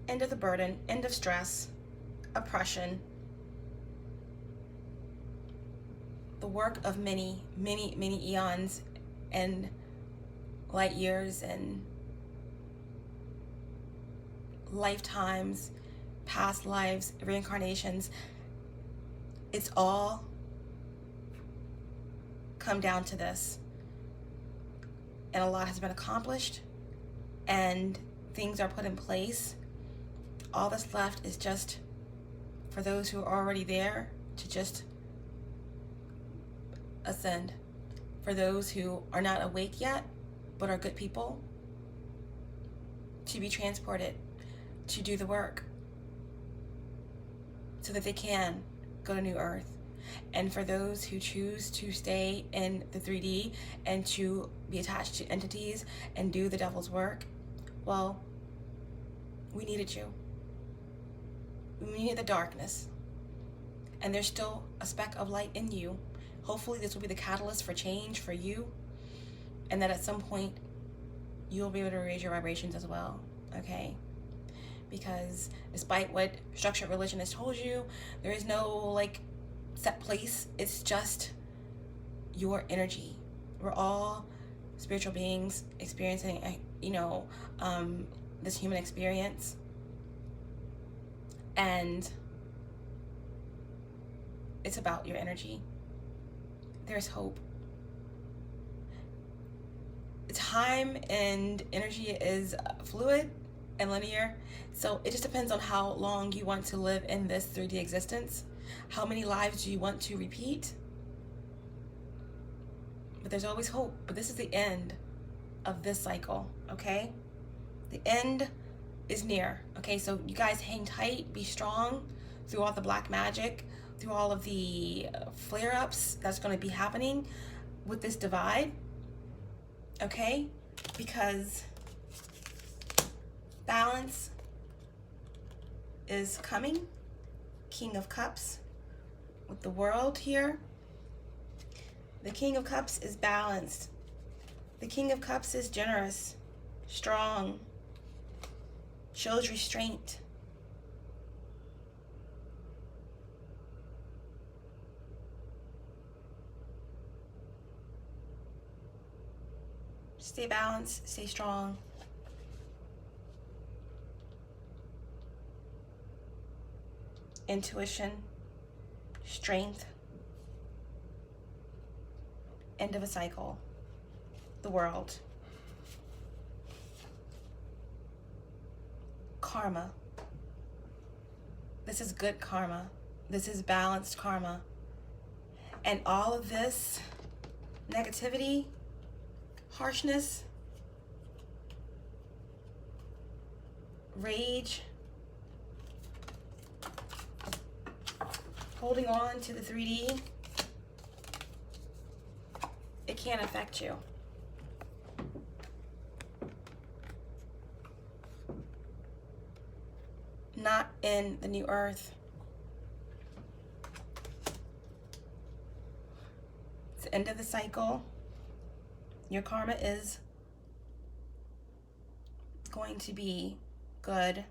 Speaker 1: End of the burden, end of stress, oppression. The work of many eons and light years and lifetimes, past lives, reincarnations. It's all come down to this. And a lot has been accomplished and things are put in place. All that's left is just for those who are already there to just ascend. For those who are not awake yet but are good people, to be transported to do the work so that they can go to New Earth. And for those who choose to stay in the 3D and to be attached to entities and do the devil's work, well, we needed you. We needed the darkness. And there's still a speck of light in you. Hopefully this will be the catalyst for change for you, and that at some point you'll be able to raise your vibrations as well, okay? Because despite what structured religion has told you, there is no like set place. It's just your energy. We're all spiritual beings experiencing, you know, this human experience. And it's about your energy. There's hope. Time and energy is fluid and linear, so it just depends on how long you want to live in this 3D existence. How many lives do you want to repeat? But there's always hope. But this is the end of this cycle, okay? The end is near, okay? So you guys hang tight, be strong through all the black magic, through all of the flare-ups that's going to be happening with this divide, okay? Because balance is coming. King of Cups with the World here. The King of Cups is balanced. The King of Cups is generous, strong, shows restraint. Stay balanced, stay strong. Intuition, strength. End of a cycle. The World. Karma. This is good karma. This is balanced karma. And all of this negativity, harshness, rage, holding on to the 3D, it can't affect you. Not in the New Earth. It's the end of the cycle. Your karma is going to be good.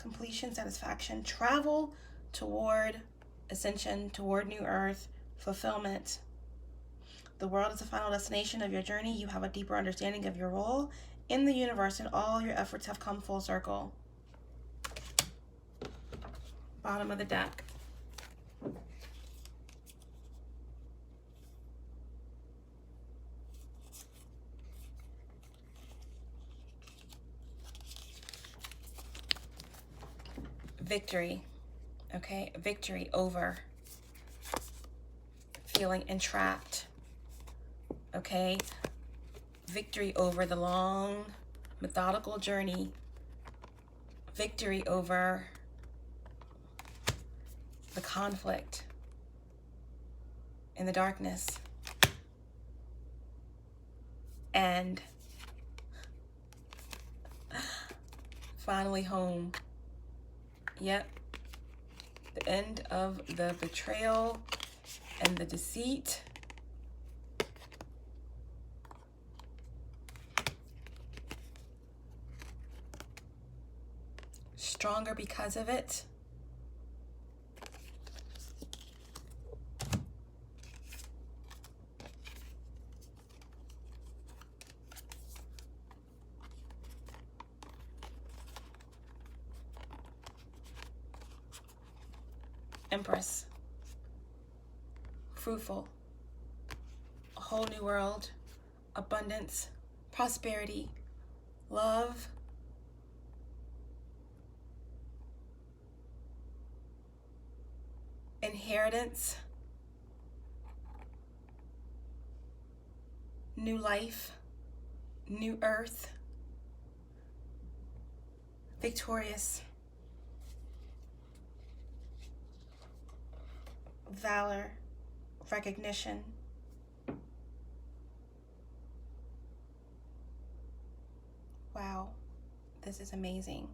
Speaker 1: completion, satisfaction, travel toward ascension, toward new earth, fulfillment. The world is the final destination of your journey. You have a deeper understanding of your role in the universe, and all your efforts have come full circle. Bottom of the deck. Victory. Okay, victory over feeling entrapped. Okay, victory over the long, methodical journey. Victory over the conflict in the darkness. And finally home. Yep. The end of the betrayal and the deceit. Stronger because of it. Empress. Fruitful. A whole new world. Abundance. Prosperity. Love. Inheritance. New life. New earth. Victorious. Valor, recognition. Wow, this is amazing.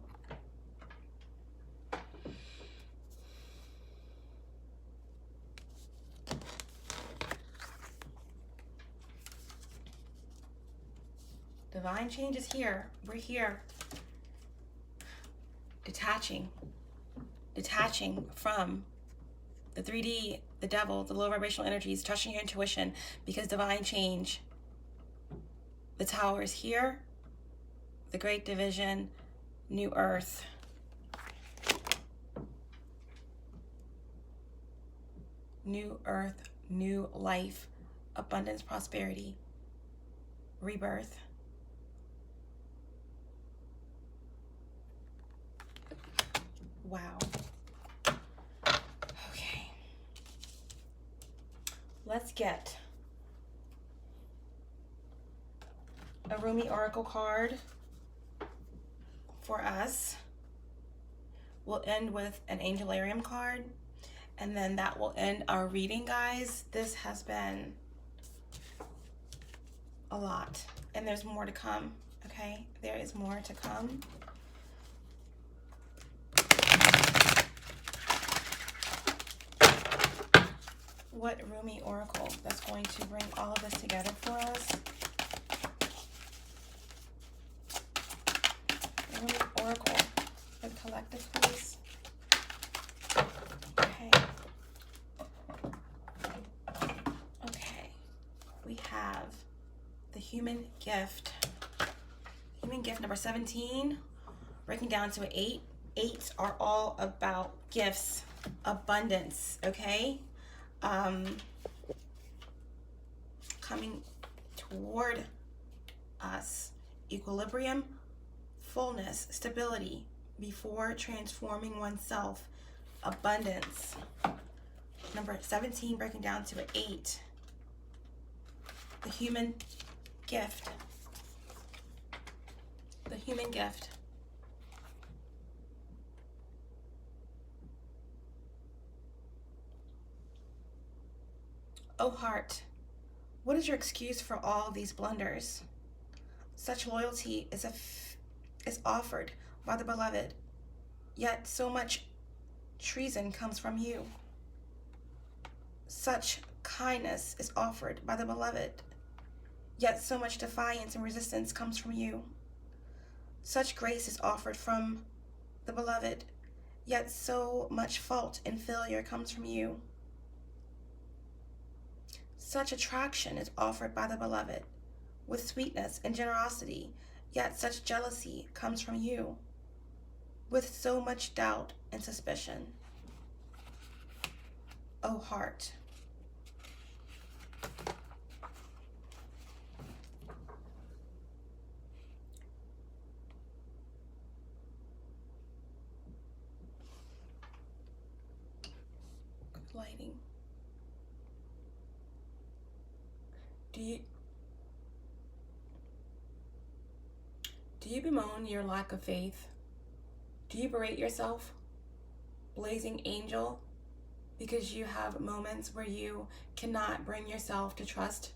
Speaker 1: Divine change is here. We're here. Detaching from the 3D, the devil, the low vibrational energies, trusting your intuition, because divine change. The tower is here. The great division, new earth. New earth, new life, abundance, prosperity, rebirth. Wow. Let's get a Rumi Oracle card for us. We'll end with an Angelarium card, and then that will end our reading, guys. This has been a lot, and there's more to come, okay? There is more to come. What Rumi Oracle that's going to bring all of this together for us? Rumi Oracle for the collective, please. Okay. Okay. We have the human gift. Human gift number 17, breaking down to an 8. 8s are all about gifts, abundance, okay? Coming toward us, equilibrium, fullness, stability before transforming oneself, abundance. Number 17 breaking down to an 8. The human gift. The human gift. Oh heart, what is your excuse for all these blunders? Such loyalty is offered by the beloved, yet so much treason comes from you. Such kindness is offered by the beloved, yet so much defiance and resistance comes from you. Such grace is offered from the beloved, yet so much fault and failure comes from you. Such attraction is offered by the beloved with sweetness and generosity, yet such jealousy comes from you with so much doubt and suspicion. O heart, lighting. Do you bemoan your lack of faith? Do you berate yourself, blazing angel, because you have moments where you cannot bring yourself to trust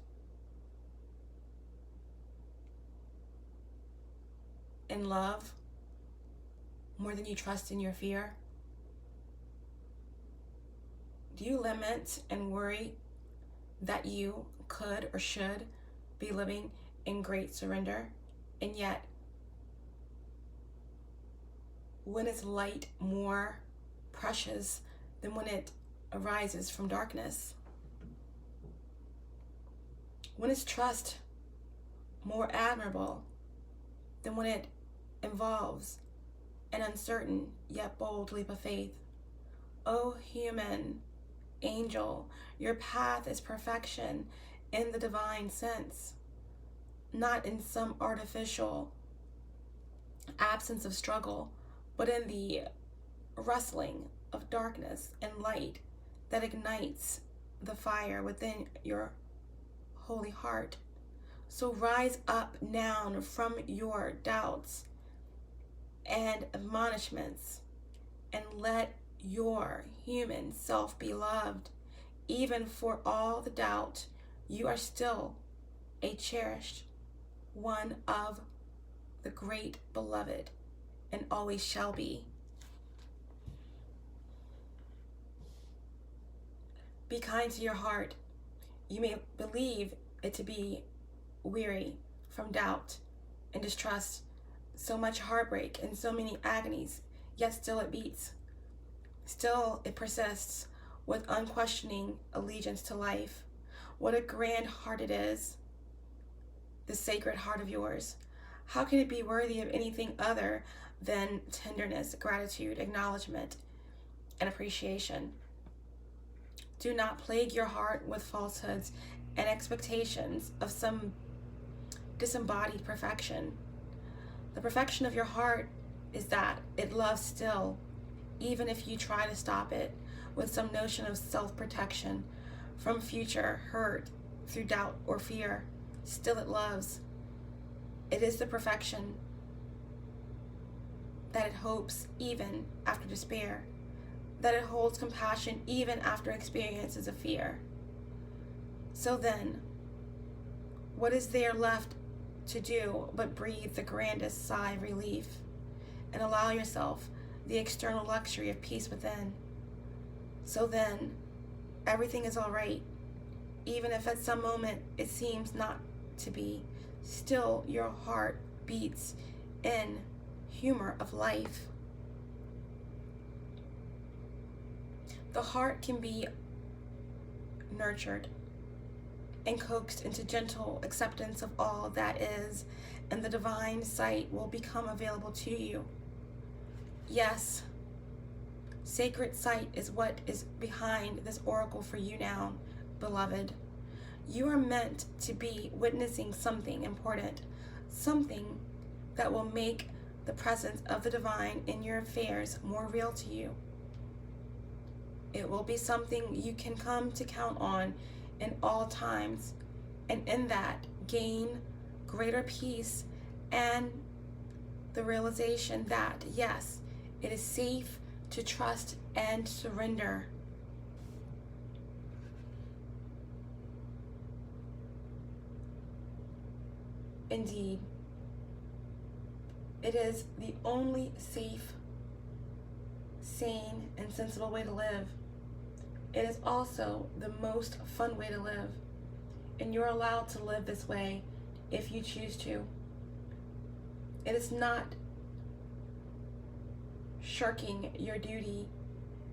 Speaker 1: in love more than you trust in your fear? Do you lament and worry that you could or should be living in great surrender, and yet when is light more precious than when it arises from darkness? When is trust more admirable than when it involves an uncertain yet bold leap of faith? O human angel, your path is perfection in the divine sense, not in some artificial absence of struggle, but in the rustling of darkness and light that ignites the fire within your holy heart. So rise up now from your doubts and admonishments, and let your human self be loved. Even for all the doubt, you are still a cherished one of the great beloved, and always shall be. Be kind to your heart. You may believe it to be weary from doubt and distrust, so much heartbreak and so many agonies, yet still it beats. Still it persists with unquestioning allegiance to life. What a grand heart it is, the sacred heart of yours. How can it be worthy of anything other than tenderness, gratitude, acknowledgement, and appreciation? Do not plague your heart with falsehoods and expectations of some disembodied perfection. The perfection of your heart is that it loves still, even if you try to stop it with some notion of self-protection from future hurt through doubt or fear. Still it loves. It is the perfection that it hopes even after despair, that it holds compassion even after experiences of fear. So then, what is there left to do but breathe the grandest sigh of relief and allow yourself the external luxury of peace within? So then, everything is all right, even if at some moment it seems not to be. Still your heart beats in humor of life. The heart can be nurtured and coaxed into gentle acceptance of all that is, and the divine sight will become available to you. Yes, sacred sight is what is behind this oracle for you now, beloved. You are meant to be witnessing something important, something that will make the presence of the divine in your affairs more real to you. It will be something you can come to count on in all times, and in that gain greater peace and the realization that, yes, it is safe to trust and surrender. Indeed, it is the only safe, sane, and sensible way to live. It is also the most fun way to live, and you're allowed to live this way if you choose to. It is not shirking your duty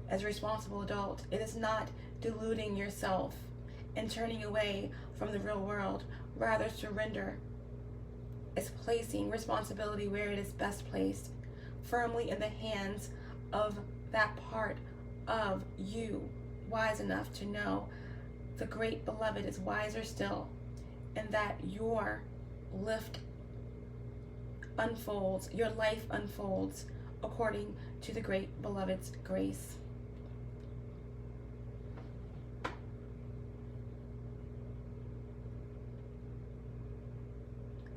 Speaker 1: as a responsible adult. It is not deluding yourself and turning away from the real world. Rather, surrender is placing responsibility where it is best placed, firmly in the hands of that part of you wise enough to know the great beloved is wiser still, and that your life unfolds according to the great beloved's grace.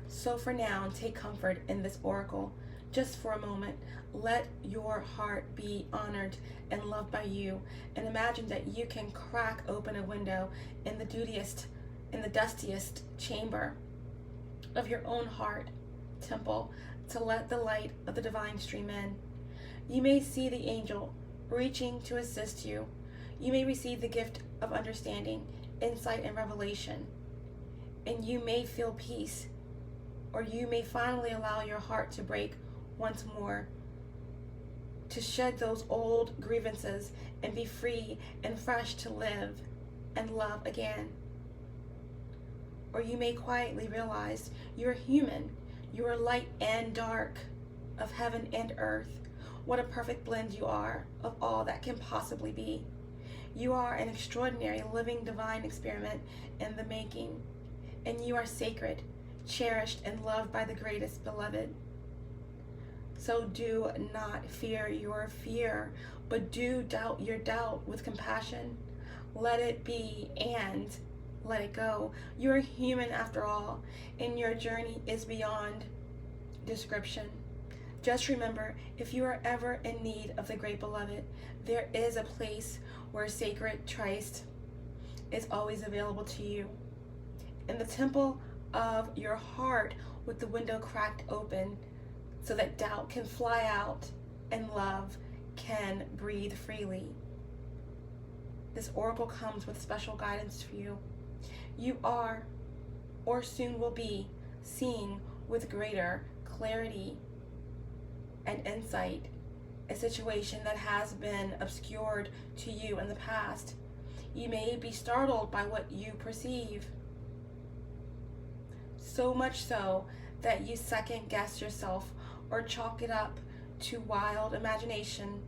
Speaker 1: So for now, take comfort in this oracle. Just for a moment, let your heart be honored and loved by you, and imagine that you can crack open a window in the dustiest chamber of your own heart temple to let the light of the divine stream in. You may see the angel reaching to assist you. You may receive the gift of understanding, insight, and revelation, and you may feel peace, or you may finally allow your heart to break once more, to shed those old grievances and be free and fresh to live and love again. Or you may quietly realize you're human, you are light and dark, of heaven and earth. What a perfect blend you are of all that can possibly be. You are an extraordinary living divine experiment in the making, and you are sacred, cherished, and loved by the greatest beloved. So do not fear your fear, but do doubt your doubt with compassion. Let it be and let it go. You are human after all, and your journey is beyond description. Just remember, if you are ever in need of the great beloved, there is a place where sacred tryst is always available to you. In the temple of your heart, with the window cracked open, so that doubt can fly out and love can breathe freely. This oracle comes with special guidance for you. You are, or soon will be, seeing with greater clarity and insight a situation that has been obscured to you in the past. You may be startled by what you perceive, so much so that you second guess yourself or chalk it up to wild imagination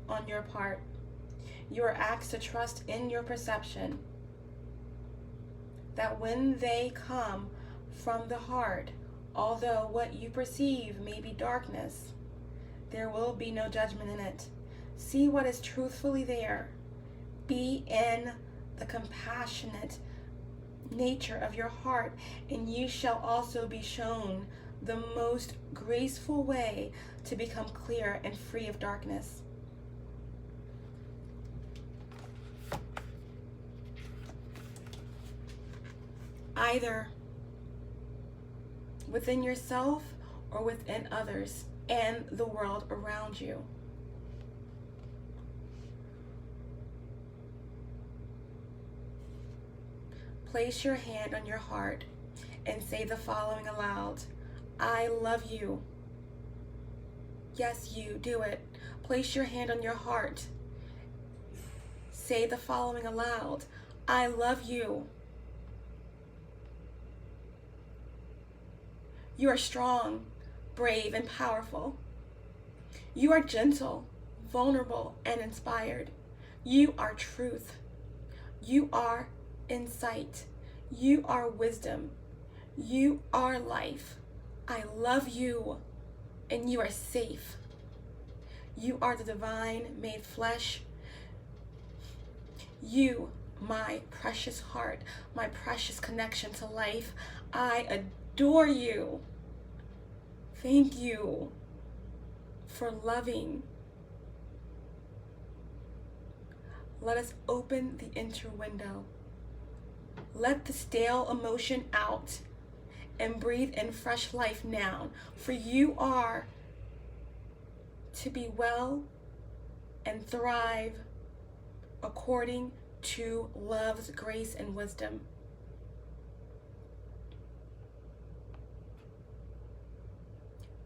Speaker 1: on your part. You are asked to trust in your perception, that when they come from the heart, although what you perceive may be darkness, there will be no judgment in it. See what is truthfully there. Be in the compassionate nature of your heart, and you shall also be shown the most graceful way to become clear and free of darkness. Either within yourself or within others and the world around you. Place your hand on your heart and say the following aloud. I love you. Yes, you. Do it. Place your hand on your heart. Say the following aloud. I love you. You are strong, brave, and powerful. You are gentle, vulnerable, and inspired. You are truth. You are insight. You are wisdom. You are life. I love you, and you are safe. You are the divine made flesh. You, my precious heart, my precious connection to life, I adore you. Thank you for loving. Let us open the inner window. Let the stale emotion out and breathe in fresh life now, for you are to be well and thrive according to love's grace and wisdom.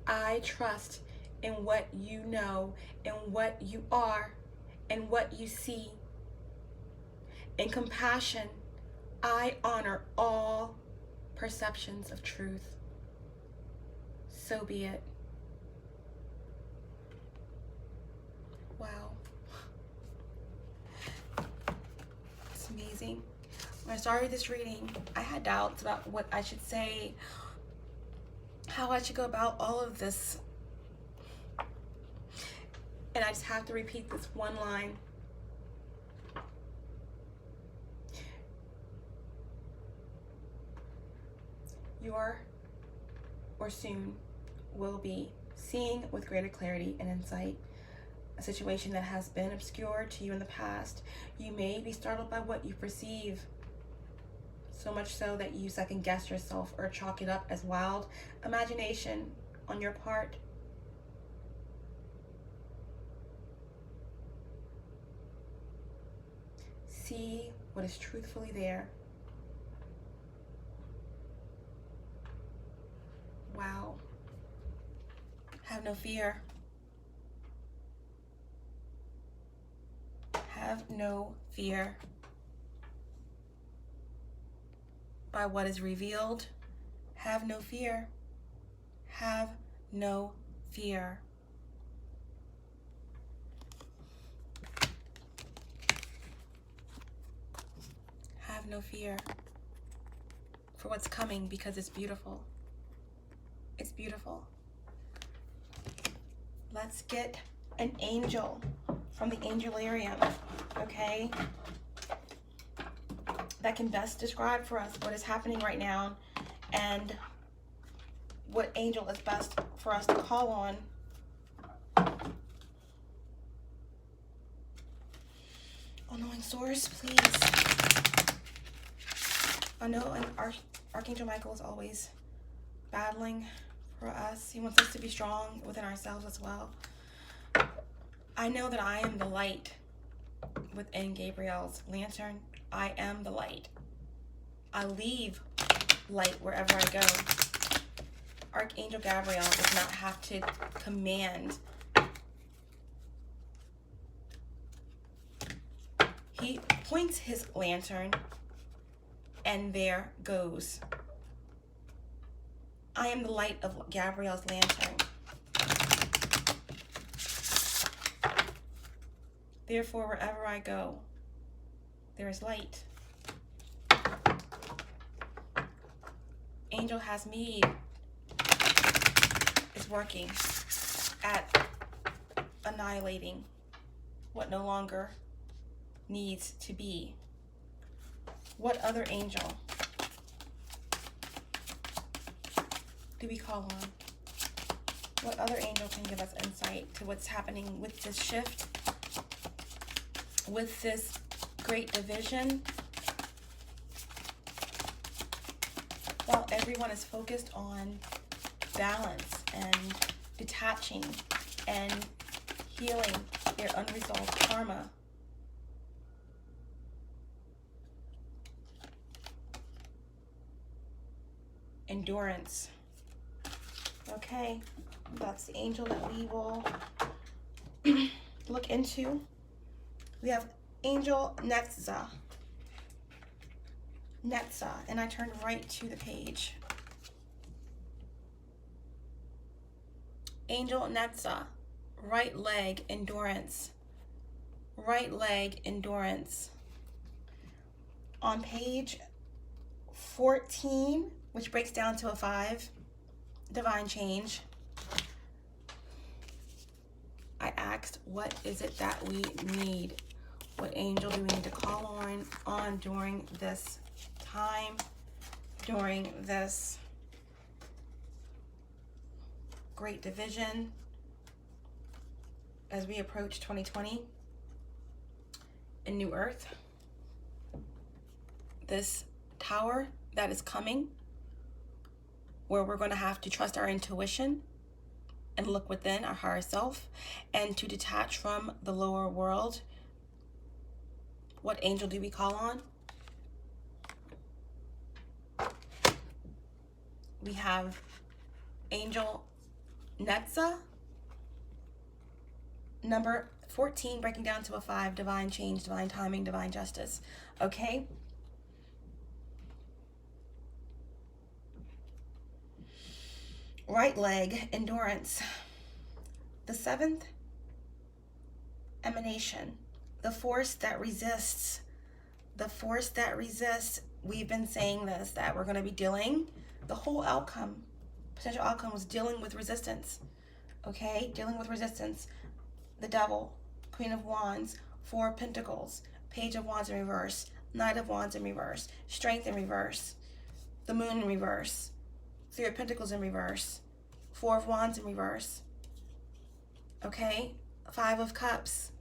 Speaker 1: I trust in what you know, in what you are, and what you see. In compassion, I honor all perceptions of truth. So be it. Wow. It's amazing. When I started this reading, I had doubts about what I should say, how I should go about all of this. And I just have to repeat this one line. You are, or soon will be, seeing with greater clarity and insight a situation that has been obscured to you in the past. You may be startled by what you perceive, so much so that you second guess yourself or chalk it up as wild imagination on your part. See what is truthfully there. Wow. Have no fear. Have no fear by what is revealed. Have no fear. Have no fear. Have no fear for what's coming, because it's beautiful. It's beautiful. Let's get an angel from the Angelarium, okay? That can best describe for us what is happening right now and what angel is best for us to call on. All-knowing source, please. I know Archangel Michael is always battling for us. He wants us to be strong within ourselves as well. I know that I am the light within Gabriel's lantern. I am the light. I leave light wherever I go. Archangel Gabriel does not have to command. He points his lantern and there goes. I am the light of Gabriel's lantern. Therefore, wherever I go, there is light. Angel has me is working at annihilating what no longer needs to be. What other angel do we call on? What other angel can give us insight to what's happening with this shift, with this great division, while everyone is focused on balance and detaching and healing their unresolved karma? Endurance. Okay, that's the angel that we will look into. We have Angel Netza. And I turn right to the page. Angel Netza, right leg endurance. Right leg endurance. On page 14, which breaks down to a 5, divine change, I asked, what is it that we need? What angel do we need to call on during this time, during this great division, as we approach 2020 in New Earth? This tower that is coming, where we're going to have to trust our intuition and look within our higher self and to detach from the lower world. What angel do we call on? We have Angel Netza, Number 14, breaking down to a 5, divine change, divine timing, divine justice. Okay? Right leg, endurance. The 7th, emanation. The force that resists. The force that resists. We've been saying this, that we're going to be dealing, the whole outcome, potential outcome was dealing with resistance. Okay? Dealing with resistance. The devil, Queen of Wands, 4 of Pentacles, Page of Wands in reverse, Knight of Wands in reverse, Strength in reverse, the Moon in reverse, 3 of Pentacles in reverse, 4 of Wands in reverse, okay, 5 of Cups,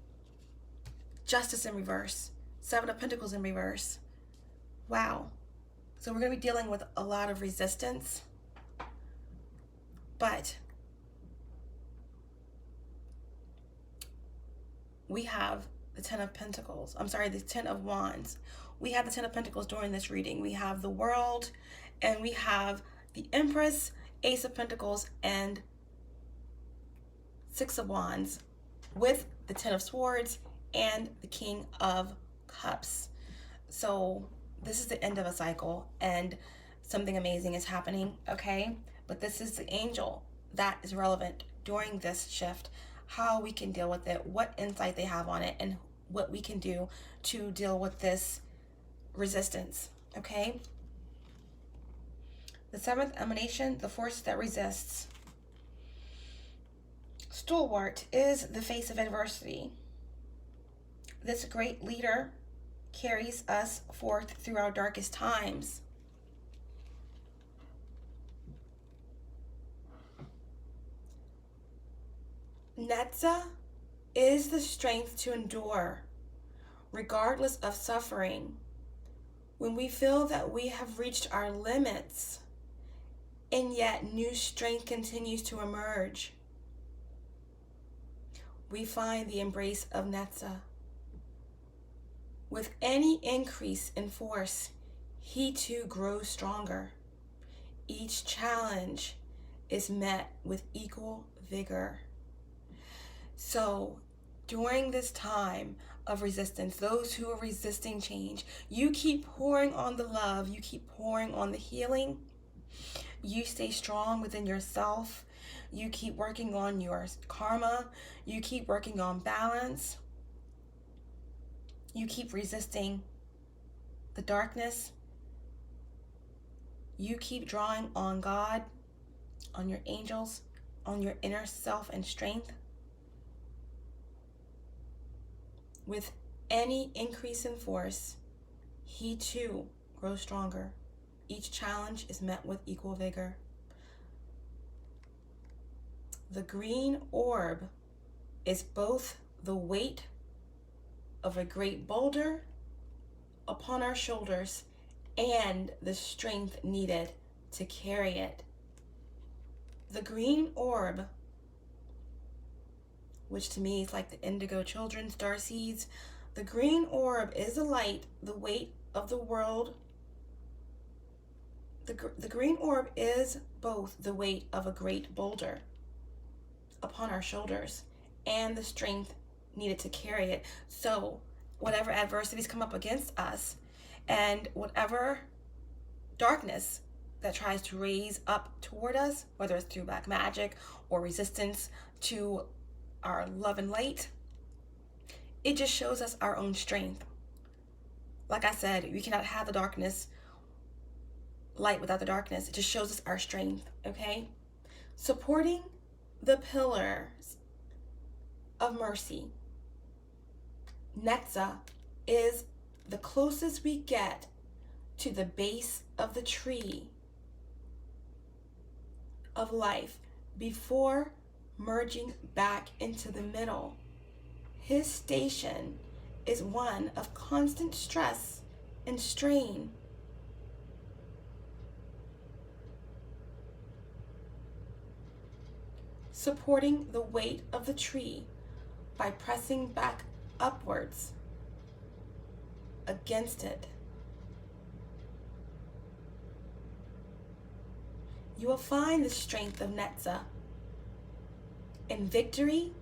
Speaker 1: Justice in reverse, 7 of Pentacles in reverse. Wow. So we're going to be dealing with a lot of resistance, but we have the 10 of Pentacles. I'm sorry, the 10 of Wands. We have the 10 of Pentacles during this reading. We have the World, and we have the Empress, Ace of Pentacles, and 6 of Wands, with the 10 of Swords and the King of Cups. So this is the end of a cycle, and something amazing is happening, okay? But this is the angel that is relevant during this shift, how we can deal with it, what insight they have on it, and what we can do to deal with this resistance, okay? The 7th, emanation, the force that resists. Stalwart is the face of adversity. This great leader carries us forth through our darkest times. Netza is the strength to endure, regardless of suffering. When we feel that we have reached our limits, and yet new strength continues to emerge, we find the embrace of Netza. With any increase in force, he too grows stronger. Each challenge is met with equal vigor. So during this time of resistance, those who are resisting change, you keep pouring on the love, you keep pouring on the healing, you stay strong within yourself, you keep working on your karma, you keep working on balance, you keep resisting the darkness, you keep drawing on God, on your angels, on your inner self and strength. With any increase in force, he too grows stronger. Each challenge is met with equal vigor. The green orb is both the weight of a great boulder upon our shoulders and the strength needed to carry it. The green orb, which to me is like the indigo children, starseeds, the green orb is the light, the weight of the world. The green orb is both the weight of a great boulder upon our shoulders and the strength needed to carry it. So whatever adversities come up against us and whatever darkness that tries to raise up toward us, whether it's through black magic or resistance to our love and light, it just shows us our own strength. Like I said, we cannot have the darkness, light without the darkness. It just shows us our strength, okay? Supporting the pillars of mercy. Netza is the closest we get to the base of the tree of life before merging back into the middle. His station is one of constant stress and strain. Supporting the weight of the tree by pressing back upwards against it. You will find the strength of Netza in victory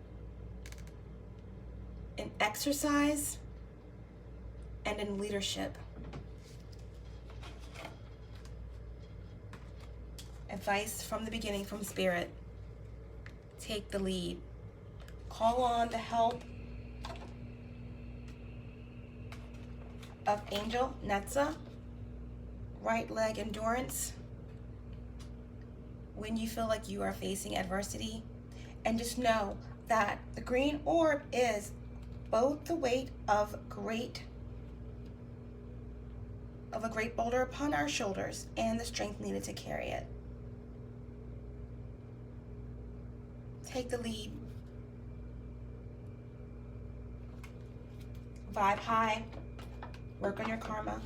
Speaker 1: in exercise and in leadership. Advice from the beginning from Spirit. Take the lead. Call on the help of Angel Netza, right leg endurance, when you feel like you are facing adversity. And just know that the green orb is both the weight of a great boulder upon our shoulders and the strength needed to carry it. Take the lead. Vibe high. Work on your karma.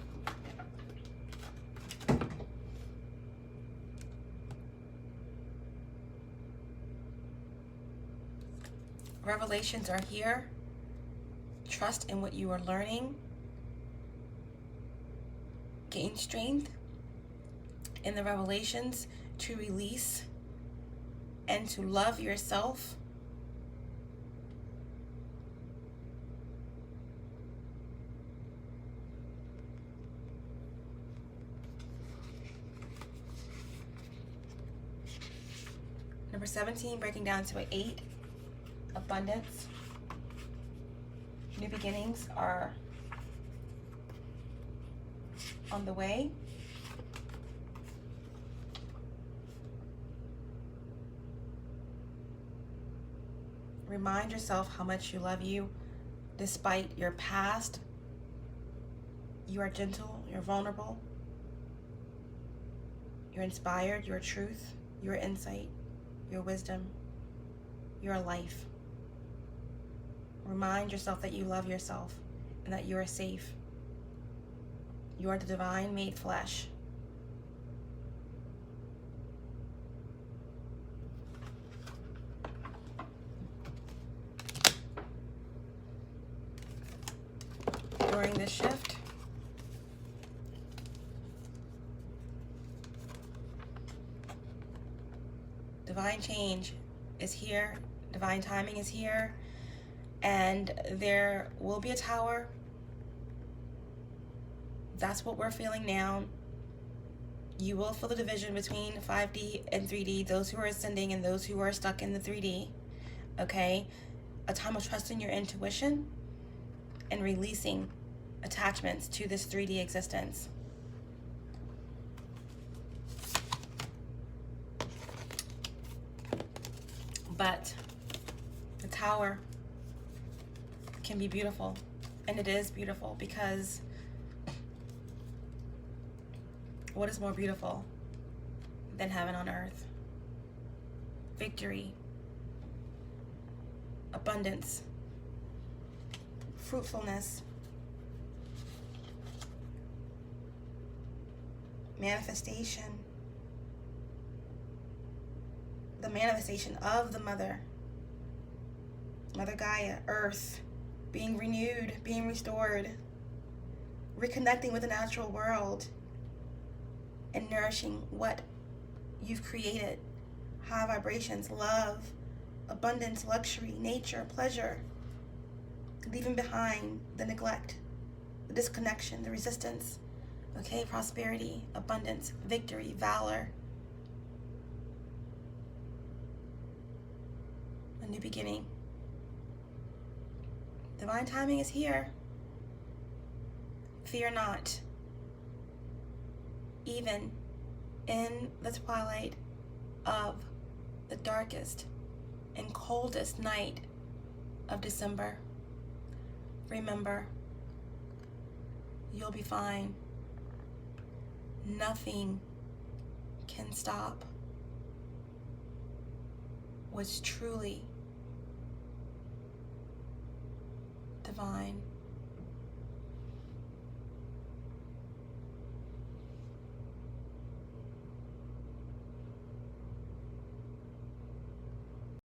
Speaker 1: Revelations are here. Trust in what you are learning. Gain strength in the revelations to release and to love yourself. Number 17, breaking down to an 8, abundance. New beginnings are on the way. Remind yourself how much you love you despite your past. You are gentle, you're vulnerable, you're inspired, your truth, your insight, your wisdom, your life. Remind yourself that you love yourself and that you are safe. You are the divine made flesh. During this shift, divine change is here, divine timing is here, and there will be a tower. That's what we're feeling now. You will feel the division between 5D and 3D, those who are ascending and those who are stuck in the 3D, okay? A time of trusting your intuition and releasing attachments to this 3D existence. But the tower can be beautiful, and it is beautiful, because what is more beautiful than heaven on earth? Victory, abundance, fruitfulness, manifestation, the manifestation of the Mother Gaia, Earth, being renewed, being restored, reconnecting with the natural world, and nourishing what you've created. High vibrations, love, abundance, luxury, nature, pleasure, leaving behind the neglect, the disconnection, the resistance. Okay, prosperity, abundance, victory, valor. A new beginning. Divine timing is here. Fear not. Even in the twilight of the darkest and coldest night of December, remember, you'll be fine. Nothing can stop what's truly divine.